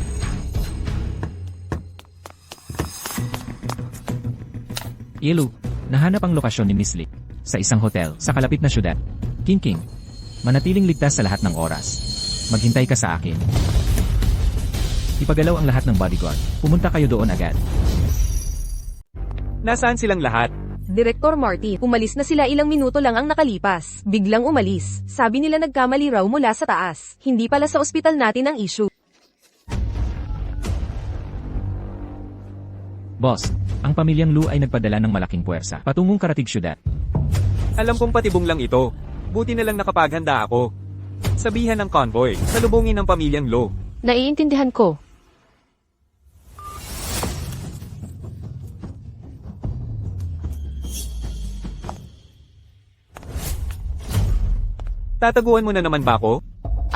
Yelu, nahanap ang lokasyon ni Miss Lee. Sa isang hotel, sa kalapit na syudad. King, manatiling ligtas sa lahat ng oras. Maghintay ka sa akin. Ipagalaw ang lahat ng bodyguard. Pumunta kayo doon agad. Nasaan silang lahat? Direktor Martin, umalis na sila ilang minuto lang ang nakalipas. Biglang umalis. Sabi nila nagkamali raw mula sa taas. Hindi pala sa ospital natin ang issue. Boss, ang pamilyang Lu ay nagpadala ng malaking puwersa patungong Karatig syudad. Alam kong patibong lang ito. Buti na lang nakapaghanda ako. Sabihan ng convoy, salubungin ng pamilyang Lo. Naiintindihan ko. Tataguan mo na naman ba ako?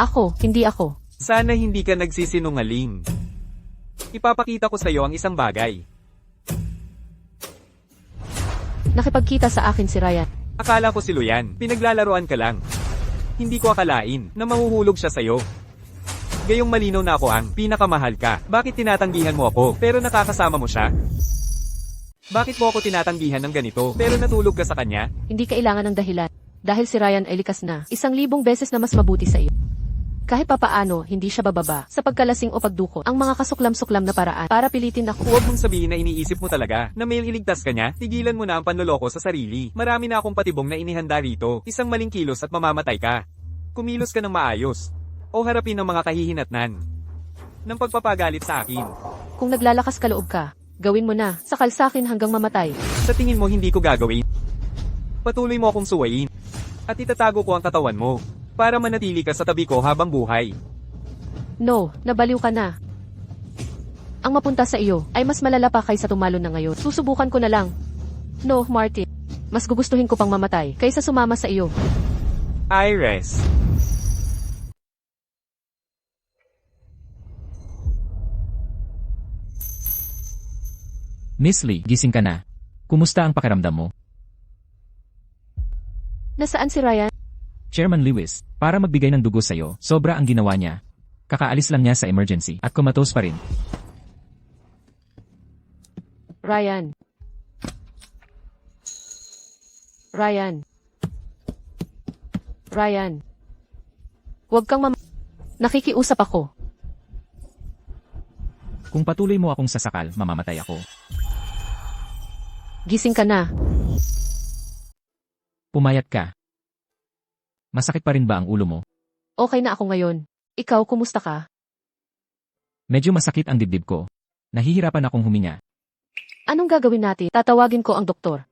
Ako, hindi ako. Sana hindi ka nagsisinungaling. Ipapakita ko sa iyo ang isang bagay. Nakipagkita sa akin si Ryan. Akala ko si Luyan, pinaglalaroan ka lang. Hindi ko akalain na mahuhulog siya sa'yo. Gayong malinaw na ako ang pinakamahal ka. Bakit tinatanggihan mo ako pero nakakasama mo siya? Bakit mo ako tinatanggihan ng ganito pero natulog ka sa kanya? Hindi kailangan ng dahilan. Dahil si Ryan ay likas na, 1,000 beses na mas mabuti sa iyo. Kahit papaano, hindi siya bababa sa pagkalasing o pagdukot ang mga kasuklam-suklam na paraan para pilitin ako. Huwag mong sabihin na iniisip mo talaga na may iligtas ka niya. Tigilan mo na ang panloloko sa sarili. Marami na akong patibong na inihanda rito. Isang maling kilos at mamamatay ka. Kumilos ka ng maayos. O harapin ang mga kahihinatnan ng pagpapagalit sa akin. Kung naglalakas ka loob ka, gawin mo na, sakal sa akin hanggang mamatay. Sa tingin mo hindi ko gagawin. Patuloy mo akong suwayin. At itatago ko ang katawan mo para manatili ka sa tabi ko habang buhay. No, nabaliw ka na. Ang mapunta sa iyo ay mas malala pa kaysa tumalon na ngayon. Susubukan ko na lang. No, Martin. Mas gugustuhin ko pang mamatay kaysa sumama sa iyo. Iris. Miss Lee, gising ka na. Kumusta ang pakiramdam mo? Nasaan si Ryan? Chairman Lewis, para magbigay ng dugo sa'yo, sobra ang ginawa niya. Kakaalis lang niya sa emergency at comatose pa rin. Ryan. Ryan. Ryan. Huwag kang Nakikiusap ako. Kung patuloy mo akong sasakal, mamamatay ako. Gising ka na. Pumayat ka. Masakit pa rin ba ang ulo mo? Okay na ako ngayon. Ikaw, kumusta ka? Medyo masakit ang dibdib ko. Nahihirapan akong huminga. Anong gagawin natin? Tatawagin ko ang doktor.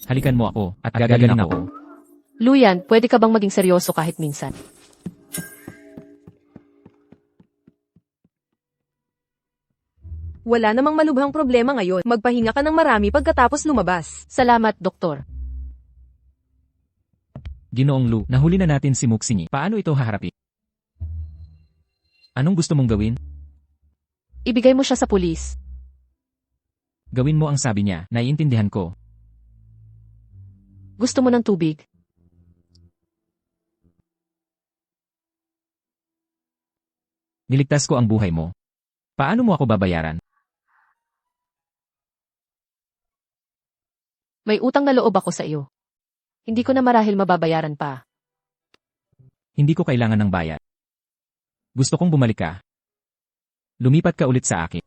Halikan mo ako at gagaling ako. Luyan, pwede ka bang maging seryoso kahit minsan? Wala namang malubhang problema ngayon. Magpahinga ka ng marami pagkatapos lumabas. Salamat, doktor. Ginoong Lu, nahuli na natin si Muxingi. Paano ito haharapin? Anong gusto mong gawin? Ibigay mo siya sa pulis. Gawin mo ang sabi niya, naiintindihan ko. Gusto mo ng tubig? Niligtas ko ang buhay mo. Paano mo ako babayaran? May utang na loob ako sa iyo. Hindi ko na marahil mababayaran pa. Hindi ko kailangan ng bayad. Gusto kong bumalik ka. Lumipat ka ulit sa akin.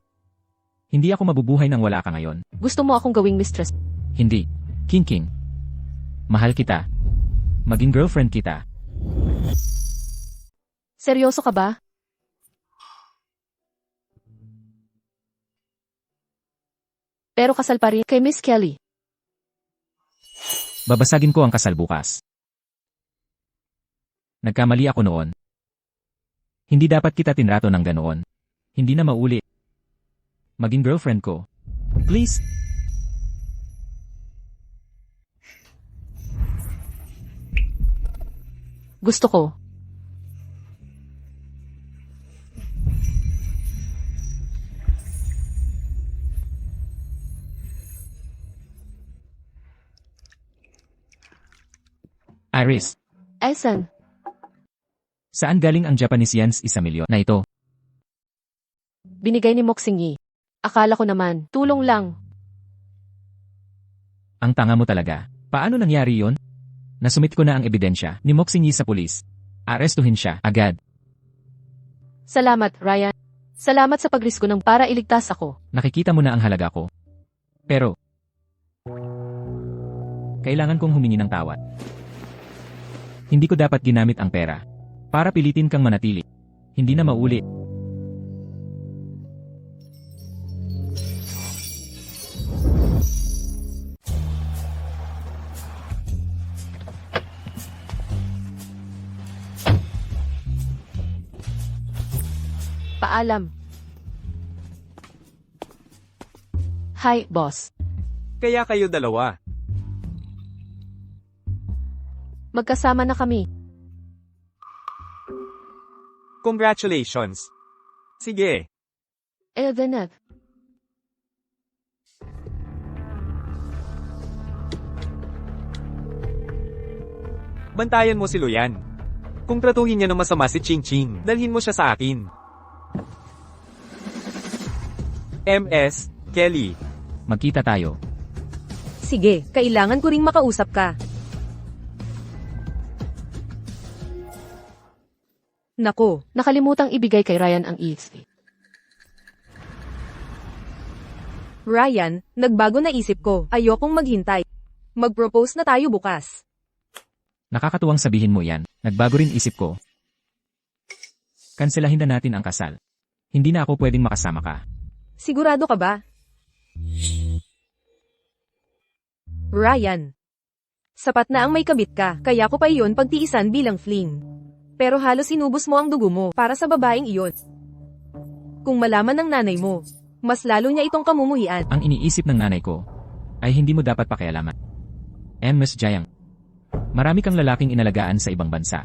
Hindi ako mabubuhay nang wala ka ngayon. Gusto mo akong gawing mistress? Hindi. King. Mahal kita. Maging girlfriend kita. Seryoso ka ba? Pero kasal pa rin kay Miss Kelly. Babasagin ko ang kasal bukas. Nagkamali ako noon. Hindi dapat kita tinrato ng ganoon. Hindi na mauli. Maging girlfriend ko. Please? Gusto ko. Iris, Esan, saan galing ang Japanese yens 1,000,000 na ito? binigay ni Moxingyi. Akala ko naman, tulong lang. Ang tanga mo talaga. Paano nangyari yon? Nasumit ko na ang ebidensya ni Moxingyi sa pulis. Arestuhin siya, agad. Salamat, Ryan. Salamat sa pagrisko ng para iligtas ako. Nakikita mo na ang halaga ko. Pero, kailangan kong humingi ng tawad. Hindi ko dapat ginamit ang pera para pilitin kang manatili. Hindi na maulit. Paalam. Hi, boss. Kaya kayo dalawa. Magkasama na kami. Congratulations. Sige, Elvenet. bantayan mo si Luyan. Kung tratuhin niya ng masama si Ching Ching, dalhin mo siya sa akin. MS, Kelly. Magkita tayo. Sige, kailangan ko ring makausap ka. Nako, Nakalimutang ibigay kay Ryan ang EXP. Ryan, nagbago na isip ko. Ayokong maghintay. Mag-propose na tayo bukas. Nakakatuwang sabihin mo yan. Nagbago rin isip ko. Kanselahin na natin ang kasal. Hindi na ako pwedeng makasama ka. Sigurado ka ba? Ryan. Sapat na ang may kabit ka, kaya ko pa iyon pagtiisan bilang fling. Pero halos inubos mo ang dugo mo para sa babaeng iyon. Kung malaman ng nanay mo, mas lalo niya itong kamumuhian. Ang iniisip ng nanay ko ay hindi mo dapat pakialaman. Ms. Jayang, marami kang lalaking inalagaan sa ibang bansa.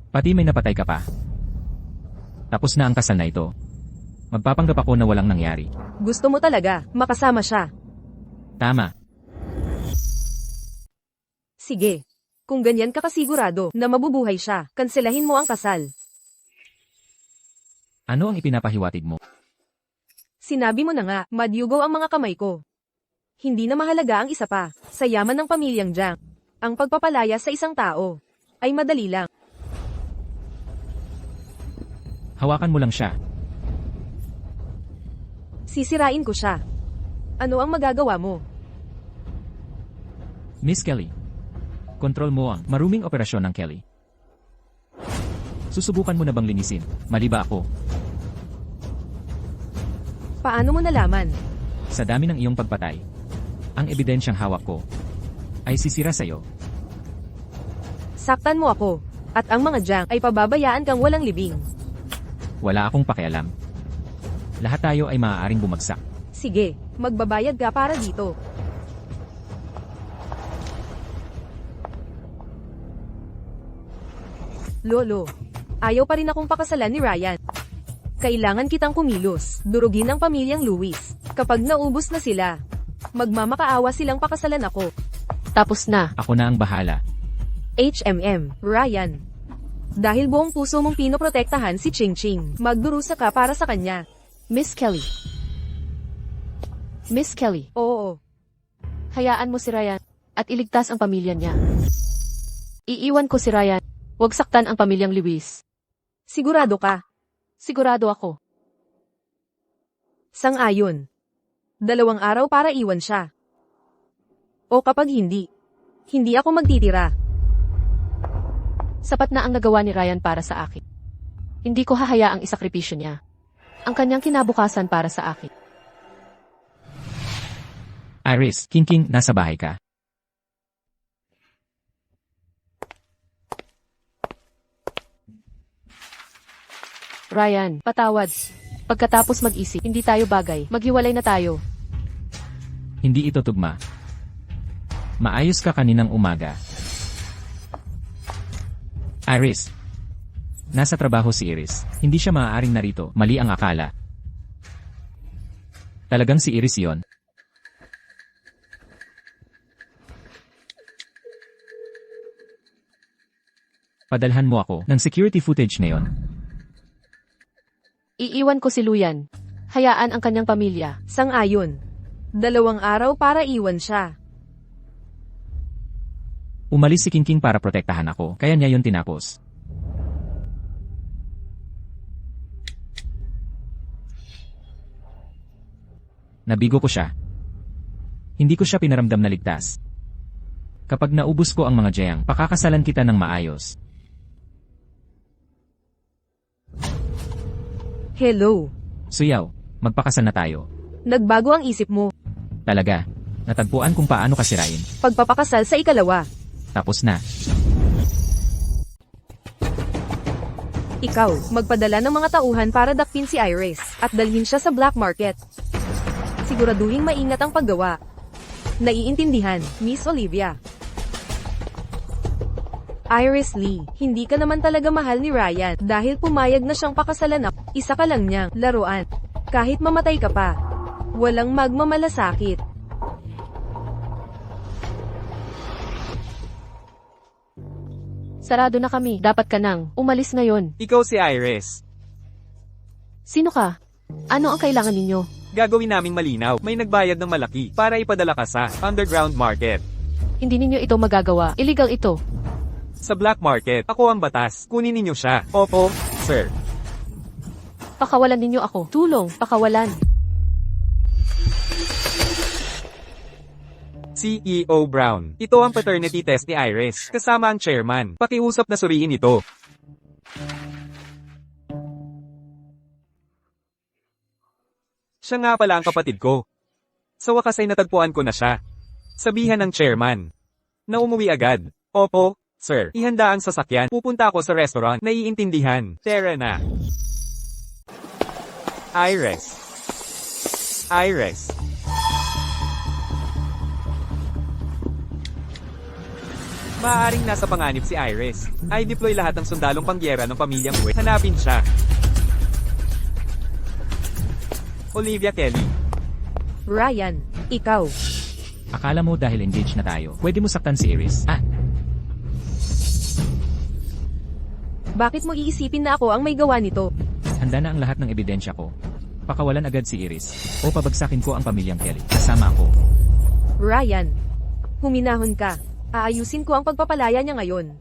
Pati may napatay ka pa. Tapos na ang kasal na ito. Magpapanggap ako na walang nangyari. Gusto mo talaga, makasama siya. Tama. Sige. Kung ganyan ka kasigurado na mabubuhay siya, kanselahin mo ang kasal. Ano ang ipinapahiwatig mo? Sinabi mo na nga, madyugo ang mga kamay ko. Hindi na mahalaga ang isa pa, sa yaman ng pamilyang Jiang. Ang pagpapalaya sa isang tao ay madali lang. Hawakan mo lang siya. Sisirain ko siya. Ano ang magagawa mo? Miss Kelly, kontrol mo ang maruming operasyon ng Kelly. Susubukan mo na bang linisin? Mali ba ako? Paano mo nalaman? Sa dami ng iyong pagpatay, ang ebidensyang hawak ko ay sisira sa'yo. Saktan mo ako, at ang mga Jiang ay pababayaan kang walang libing. Wala akong pakialam. Lahat tayo ay maaaring bumagsak. Sige, magbabayad ka para dito. Lolo, ayaw pa rin akong pakasalan ni Ryan. Kailangan kitang kumilos, durugin ang pamilyang Luis. Kapag naubos na sila, magmamakaawa silang pakasalan ako. Tapos na. Ako na ang bahala. HMM, Ryan. Dahil buong puso mong pinoprotektahan si Ching Ching, magdurusa ka para sa kanya. Miss Kelly. Miss Kelly, Oo, hayaan mo si Ryan at iligtas ang pamilya niya. Iiwan ko si Ryan. Huwag saktan ang pamilyang Lewis. sigurado ka. Sigurado ako. Sang-ayon. 2 araw para iwan siya. O kapag hindi, hindi ako magtitira. Sapat na ang nagawa ni Ryan para sa akin. Hindi ko hahayaang isakripisyo niya ang kanyang kinabukasan para sa akin. Iris, King, nasa bahay ka. Ryan, patawad. Pagkatapos mag-isip, hindi tayo bagay. Maghiwalay na tayo. Hindi ito tugma. Maayos ka kaninang umaga. Iris. Nasa trabaho si Iris. Hindi siya maaaring narito. Mali ang akala. Talagang si Iris yon. Padalhan mo ako ng security footage na yon. Iiwan ko si Luyan. Hayaan ang kanyang pamilya. Sang-ayon. 2 araw para iwan siya. Umalis si King para protektahan ako, kaya niya yon tinapos. Nabigo ko siya. Hindi ko siya pinaramdam na ligtas. Kapag naubos ko ang mga jayang, pakakasalan kita ng maayos. Hello. Suyaw, magpakasal na tayo. Nagbago ang isip mo. Talaga, natagpuan kung paano kasirain. Pagpapakasal sa ikalawa. Tapos na. Ikaw, magpadala ng mga tauhan para dakpin si Iris at dalhin siya sa black market. Siguraduhing maingat ang paggawa. Naiintindihan, Miss Olivia. Iris Lee, hindi ka naman talaga mahal ni Ryan dahil pumayag na siyang pakasalan ako. Isa ka lang niyang laruan. Kahit mamatay ka pa. Walang magmamalasakit. Sarado na kami. Dapat ka nang umalis ngayon. Ikaw si Iris. Sino ka? Ano ang kailangan ninyo? Gagawin naming malinaw. May nagbayad ng malaki para ipadala ka sa underground market. Hindi ninyo ito magagawa. Illegal ito. Sa black market, ako ang batas. Kunin ninyo siya. Opo, sir. Pakawalan ninyo ako. Tulong, pakawalan. CEO Brown. Ito ang paternity test ni Iris. Kasama ang chairman. Pakiusap na suriin ito. Siya nga pala ang kapatid ko. Sa wakas ay natagpuan ko na siya. Sabihan ng chairman na umuwi agad. Opo, sir. Ihanda ang sasakyan. Pupunta ako sa restaurant. Naiintindihan. Tara na. Iris. Iris. Maaaring nasa panganib si Iris. I deploy lahat ng sundalong pangyera ng pamilyang Wei. Hanapin siya. Olivia Kelly. Ryan, ikaw. Akala mo dahil engaged na tayo, pwede mo saktan si Iris? Bakit mo iisipin na ako ang may gawa nito? Handa na ang lahat ng ebidensya ko. Pakawalan agad si Iris. O pabagsakin ko ang pamilyang Kelly. Kasama ako. Ryan, huminahon ka. Aayusin ko ang pagpapalaya niya ngayon.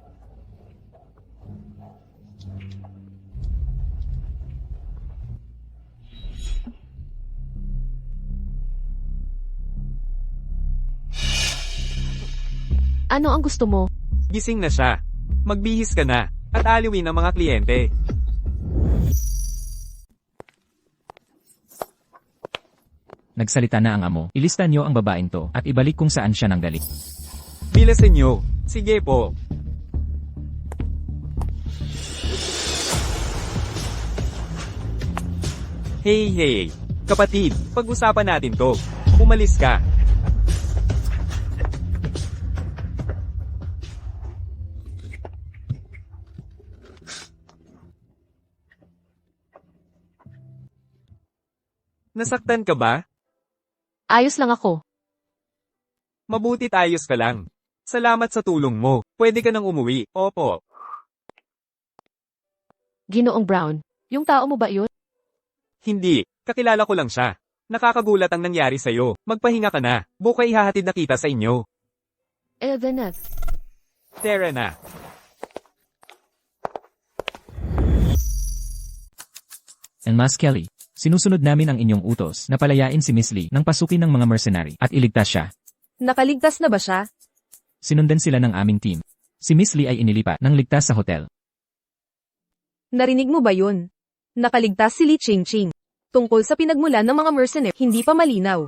Ano ang gusto mo? Gising na siya. Magbihis ka na. At aliwin ang mga kliyente. Nagsalita na ang amo. Ilista niyo ang babaeng to at ibalik kung saan siya nanggaling. Bilisan nyo. Sige po. Hey. Kapatid, pag-usapan natin to. Umalis ka. Nasaktan ka ba? Ayos lang ako. Mabutit ayos ka lang. Salamat sa tulong mo. Pwede ka nang umuwi. Opo. Ginoong Brown. Yung tao mo ba yun? Hindi. Kakilala ko lang siya. Nakakagulat ang nangyari sa'yo. Magpahinga ka na. Buka ihahatid na kita sa inyo. Evanet. Tara na. And Mas Kelly, sinusunod namin ang inyong utos na palayain si Miss Lee nang pasukin ng mga mercenary at iligtas siya. Nakaligtas na ba siya? Sinundan sila ng aming team. Si Miss Lee ay inilipat ng ligtas sa hotel. Narinig mo ba yun? Nakaligtas si Lee Ching-Ching. Tungkol sa pinagmulan ng mga mercenary, hindi pa malinaw.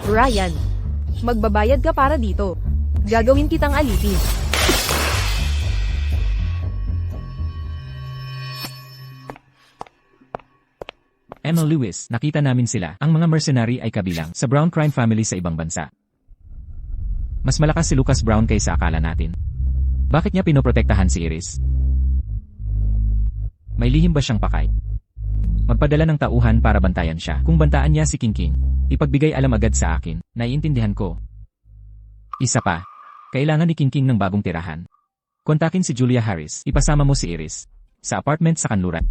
Ryan, magbabayad ka para dito. Gagawin kitang alipin. Emma Lewis, nakita namin sila. Ang mga mercenary ay kabilang sa Brown crime family sa ibang bansa. Mas malakas si Lucas Brown kaysa akala natin. Bakit niya pinoprotektahan si Iris? May lihim ba siyang pakay? Magpadala ng tauhan para bantayan siya. Kung bantaan niya si King, ipagbigay alam agad sa akin. Naiintindihan ko. Isa pa, Kailangan ni Kingking ng bagong tirahan. Kontakin si Julia Harris. Ipasama mo si Iris. Sa apartment sa Kanluran.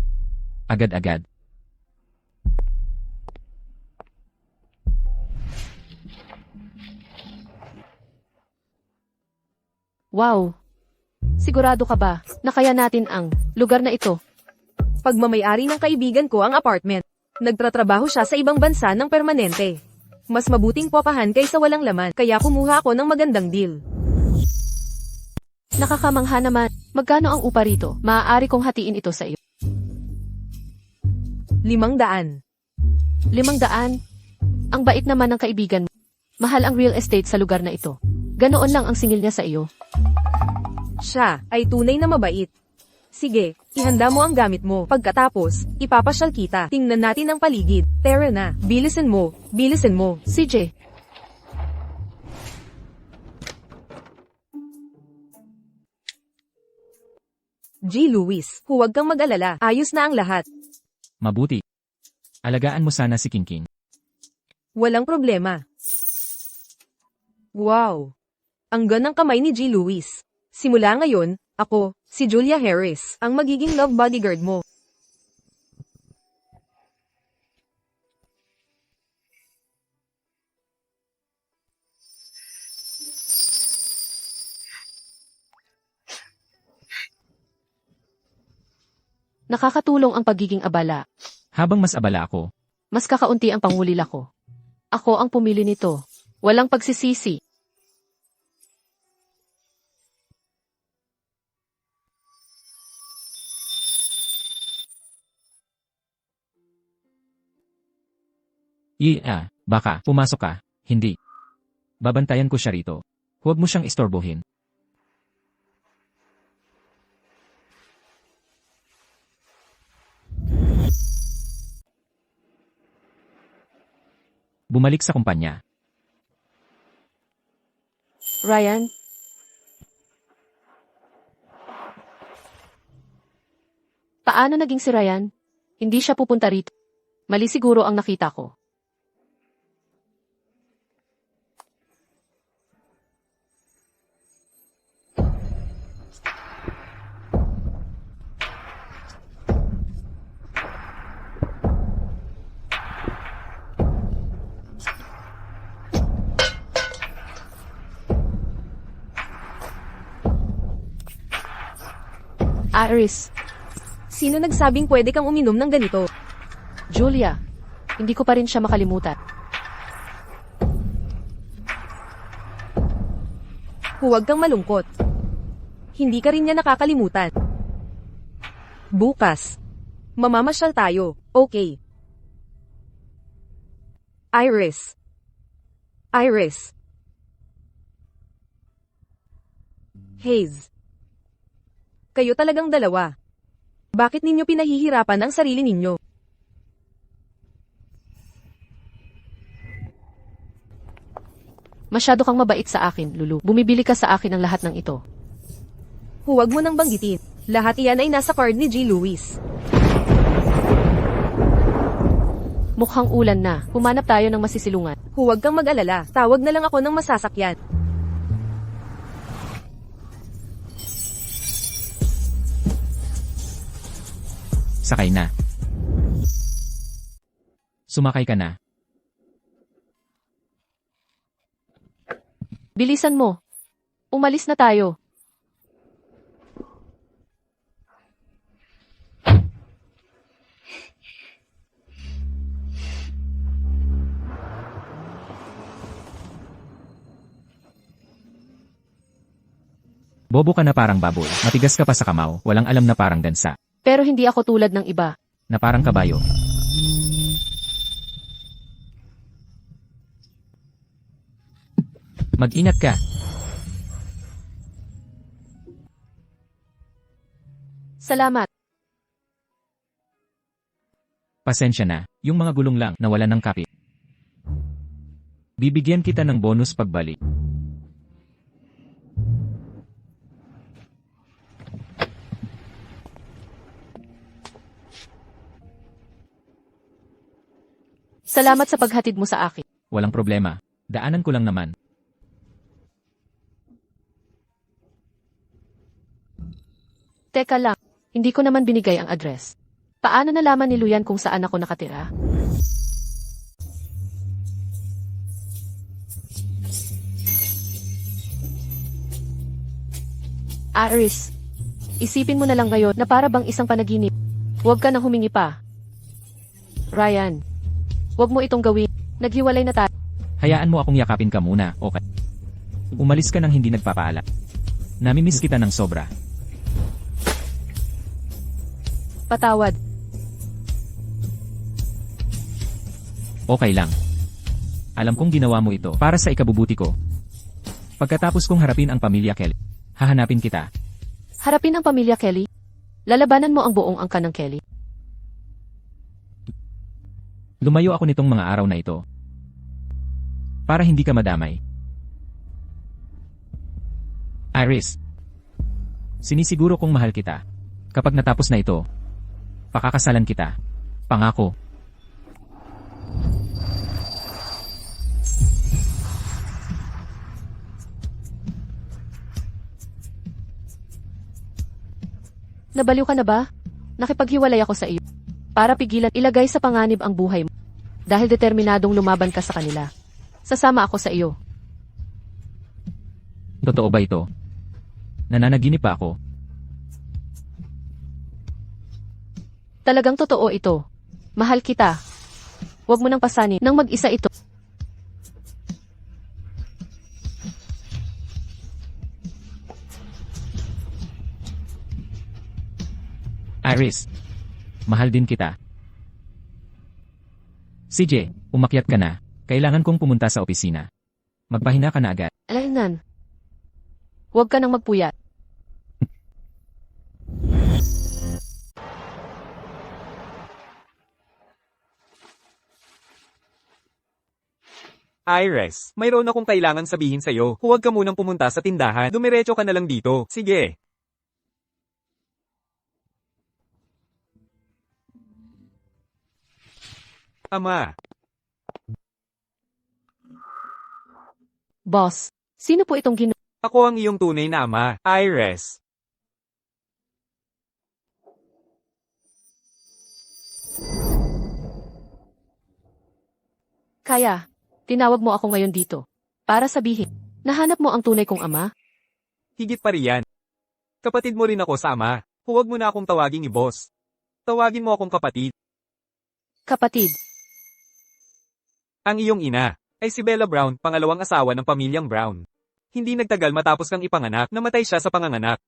Agad-agad. Wow! Sigurado ka ba na kaya natin ang lugar na ito? Pagmamayari ng kaibigan ko ang apartment. Nagtratrabaho siya sa ibang bansa ng permanente. Mas mabuting popahan kaysa walang laman, kaya kumuha ako ng magandang deal. Nakakamangha naman. Magkano ang upa rito? Maaari kong hatiin ito sa iyo. 500. 500? Ang bait naman ng kaibigan mo. Mahal ang real estate sa lugar na ito. Ganoon lang ang singil niya sa iyo. Siya ay tunay na mabait. Sige, ihanda mo ang gamit mo. Pagkatapos, ipapasyal kita. Tingnan natin ang paligid. Tara na, bilisin mo, bilisin mo. CJ, G. Lewis, huwag kang mag-alala. Ayos na ang lahat. Mabuti. Alagaan mo sana si Kingking. Walang problema. Wow! Ang ganang kamay ni G. Lewis. Simula ngayon, ako, si Julia Harris, ang magiging love bodyguard mo. nakakatulong ang pagiging abala. Habang mas abala ako, Mas kakaunti ang pangulila ko. Ako ang pumili nito. Walang pagsisisi. baka, pumasok ka, hindi. Babantayan ko siya rito. Huwag mo siyang istorbohin. Bumalik sa kumpanya. Ryan? Paano naging si Ryan? Hindi siya pupunta rito. Mali siguro ang nakita ko. Iris, Sino nagsabing pwede kang uminom ng ganito? Julia, hindi ko pa rin siya makalimutan. Huwag kang malungkot. Hindi ka rin niya nakakalimutan. Bukas, mamamasyal tayo, okay? Iris. Iris. Hayes. Kayo talagang dalawa. Bakit ninyo pinahihirapan ang sarili ninyo? Masyado kang mabait sa akin, Lulu. Bumibili ka sa akin ng lahat ng ito. Huwag mo nang banggitin. Lahat iyan ay nasa card ni G. Lewis. Mukhang ulan na. Humanap tayo ng masisilungan. Huwag kang mag-alala. Tawag na lang ako ng masasakyan. Sakay na. Sumakay ka na. Bilisan mo. Umalis na tayo. Bobo ka na parang baboy. Matigas ka pa sa kamao. Walang alam na parang gansa. Pero hindi ako tulad ng iba. Na parang kabayo. Mag-ingat ka. Salamat. Pasensya na. Yung mga gulong lang na wala ng kapit. Bibigyan kita ng bonus pagbalik. Salamat sa paghatid mo sa akin. Walang problema. Daanan ko lang naman. Teka lang, hindi ko naman binigay ang address. Paano nalaman ni Luyan kung saan ako nakatira? Iris, isipin mo na lang ngayon na para bang isang panaginip. Huwag ka nang humingi pa. Ryan, huwag mo itong gawin. Naghiwalay na tayo. Hayaan mo akong yakapin ka muna, okay? Umalis ka nang hindi nagpapaalam. Namimiss kita ng sobra. Patawad. Okay lang. Alam kong ginawa mo ito para sa ikabubuti ko. Pagkatapos kong harapin ang pamilya Kelly, hahanapin kita. Harapin ang pamilya Kelly. Lalabanan mo ang buong angka ng Kelly. Lumayo ako nitong mga araw na ito. Para hindi ka madamay. Iris. Sinisiguro kong mahal kita. Kapag natapos na ito, pakakasalan kita. Pangako. Nabaliw ka na ba? Nakipaghiwalay ako sa iyo. Para pigilan, ilagay sa panganib ang buhay mo. Dahil determinadong lumaban ka sa kanila. Sasama ako sa iyo. Totoo ba ito? Nananaginip pa ako. Talagang totoo ito. Mahal kita. Huwag mo nang pasanin nang mag-isa ito. Iris. Mahal din kita. CJ, umakyat ka na. Kailangan kong pumunta sa opisina. Magpahinga ka na agad. Alaynan. Huwag ka nang magpuyat. Iris, mayroon akong kailangan sabihin sa'yo. Huwag ka munang pumunta sa tindahan. Dumiretso ka na lang dito. Sige. Ama, Boss, sino po itong ako ang iyong tunay na ama, Iris. Kaya, tinawag mo ako ngayon dito. Para sabihin, nahanap mo ang tunay kong ama? Higit pa riyan. Kapatid mo rin ako sa ama. Huwag mo na akong tawaging i-boss. Tawagin mo akong kapatid. Kapatid, Ang iyong ina ay si Bella Brown, pangalawang asawa ng pamilyang Brown. Hindi nagtagal matapos kang ipanganak, namatay siya sa panganganak.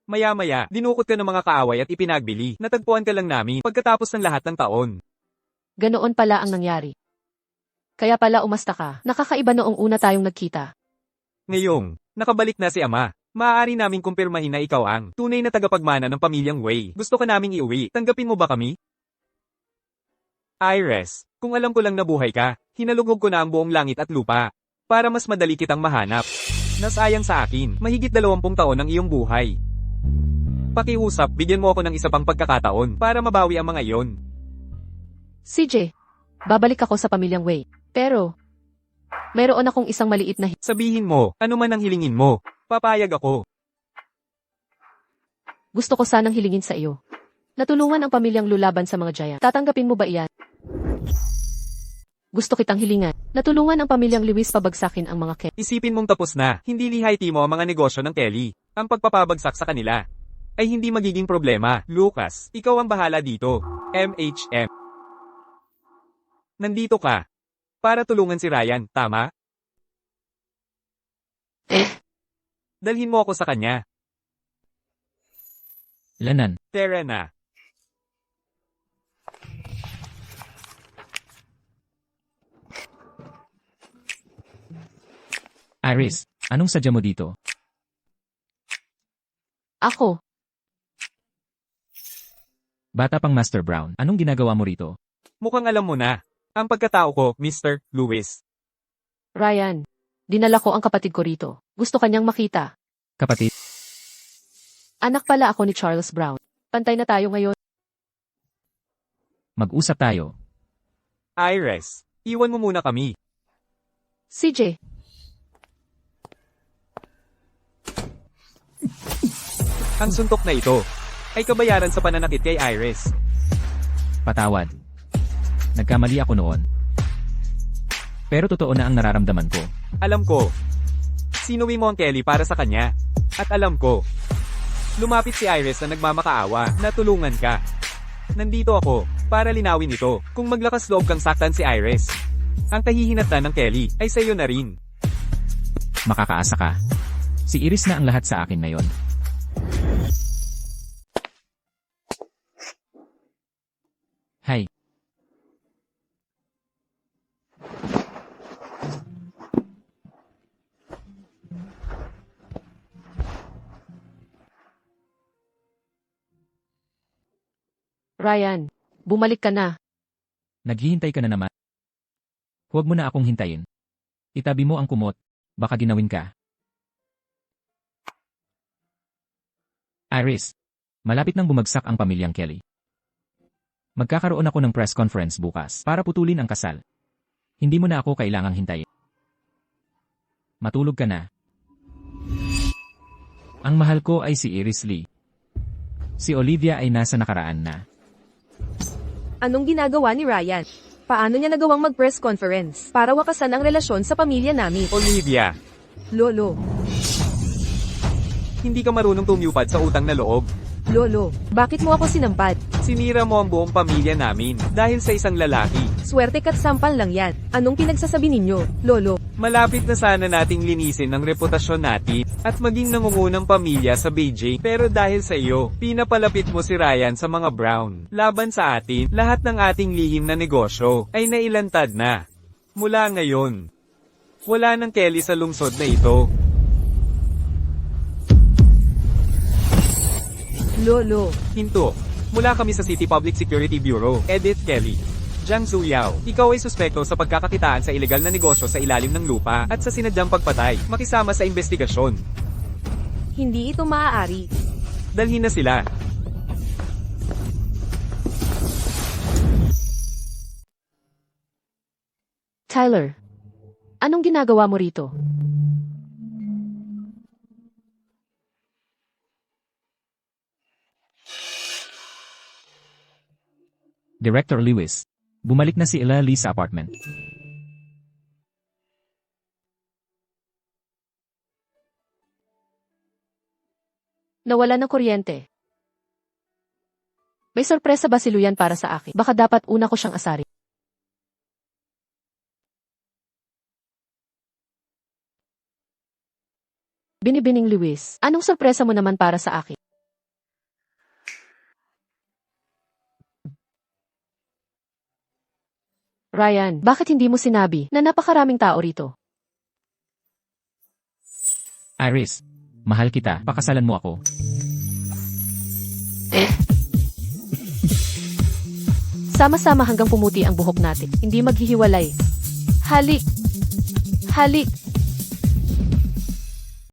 Maya-maya, dinukot ka ng mga kaaway at ipinagbili. Natagpuan ka lang namin pagkatapos ng lahat ng taon. ganoon pala ang nangyari. Kaya pala umasta ka. Nakakaiba noong una tayong nagkita. Ngayong, nakabalik na si ama. Maaari naming kumpirmahin na ikaw ang tunay na tagapagmana ng pamilyang Way. Gusto ka naming iuwi. Tanggapin mo ba kami? Iris, kung alam ko lang na buhay ka, hinalugog ko na ang buong langit at lupa. Para mas madali kitang mahanap. Nasayang sa akin, mahigit 20 taon ang iyong buhay. Pakiusap, bigyan mo ako ng isa pang pagkakataon para mabawi ang mga iyon. CJ, babalik ako sa pamilyang Way. Pero, mayroon akong isang maliit na Sabihin mo, ano man ang hilingin mo. Papayag ako. gusto ko sanang hilingin sa iyo. Natulungan ang pamilyang lulaban sa mga giant. Tatanggapin mo ba iyan? Gusto kitang hilingan. Natulungan ang pamilyang Lewis pabagsakin ang mga Isipin mong tapos na, hindi lihayti mo ang mga negosyo ng Kelly. Ang pagpapabagsak sa kanila ay hindi magiging problema. Lucas, ikaw ang bahala dito. MHM. Nandito ka para tulungan si Ryan, tama? Dalhin mo ako sa kanya. Lanan. Tara na. Iris, anong sadya mo dito? Ako, Bata pang Master Brown, anong ginagawa mo rito? Mukhang alam mo na. Ang pagkatao ko, Mr. Lewis. Ryan, dinala ko ang kapatid ko rito. Gusto kanyang makita. Kapatid, Anak pala ako ni Charles Brown. Pantay na tayo ngayon. mag-usap tayo. Iris, iwan mo muna kami. CJ, Ang suntok na ito ay kabayaran sa pananakit kay Iris. Patawad. Nagkamali ako noon. Pero totoo na ang nararamdaman ko. Alam ko. Sinuwi mo ang Kelly para sa kanya. At alam ko. Lumapit si Iris na nagmamakaawa na tulungan ka. Nandito ako para linawin ito. Kung maglakas loob kang saktan si Iris, ang kahihinatnan ng Kelly ay sa iyo na rin. Makakaasa ka. Si Iris na ang lahat sa akin ngayon. Hay. Ryan, bumalik ka na. Naghihintay ka na naman. Huwag mo na akong hintayin. Itabi mo ang kumot. Baka ginawin ka. Iris, malapit nang bumagsak ang pamilyang Kelly. Magkakaroon ako ng press conference bukas para putulin ang kasal. Hindi mo na ako kailangang hintayin. Matulog ka na. Ang mahal ko ay si Iris Lee. Si Olivia ay nasa nakaraan na. Anong ginagawa ni Ryan? Paano niya nagawang mag-press conference para wakasan ang relasyon sa pamilya namin? Olivia, Lolo, hindi ka marunong tumupad sa utang na loob. Lolo, bakit mo ako sinampad? Sinira mo ang buong pamilya namin dahil sa isang lalaki. Swerte ka't sampal lang yan. Anong pinagsasabi ninyo, Lolo? Malapit na sana nating linisin ang reputasyon natin at maging nangungunang pamilya sa Beijing. Pero dahil sa iyo, pinapalapit mo si Ryan sa mga Brown. Laban sa atin, lahat ng ating lihim na negosyo ay nailantad na. Mula ngayon, wala nang Kelly sa lungsod na ito. Lolo, Hinto. Mula kami sa City Public Security Bureau, Edith Kelly. Jiang Zuyao, ikaw ay suspekto sa pagkakakitaan sa ilegal na negosyo sa ilalim ng lupa at sa sinadyang pagpatay. Makisama sa investigasyon. hindi ito maaari. Dalhin na sila. Tyler, anong ginagawa mo rito? Director Lewis. Bumalik na si Ella Lee sa apartment. Nawala ng kuryente. May sorpresa ba si Luyan para sa akin? Baka dapat una ko siyang asarin. Binibining Luis, anong sorpresa mo naman para sa akin? Ryan, bakit hindi mo sinabi na napakaraming tao rito? Iris, mahal kita, pakasalan mo ako. Sama-sama hanggang pumuti ang buhok natin. Hindi maghihiwalay. Halik! Halik!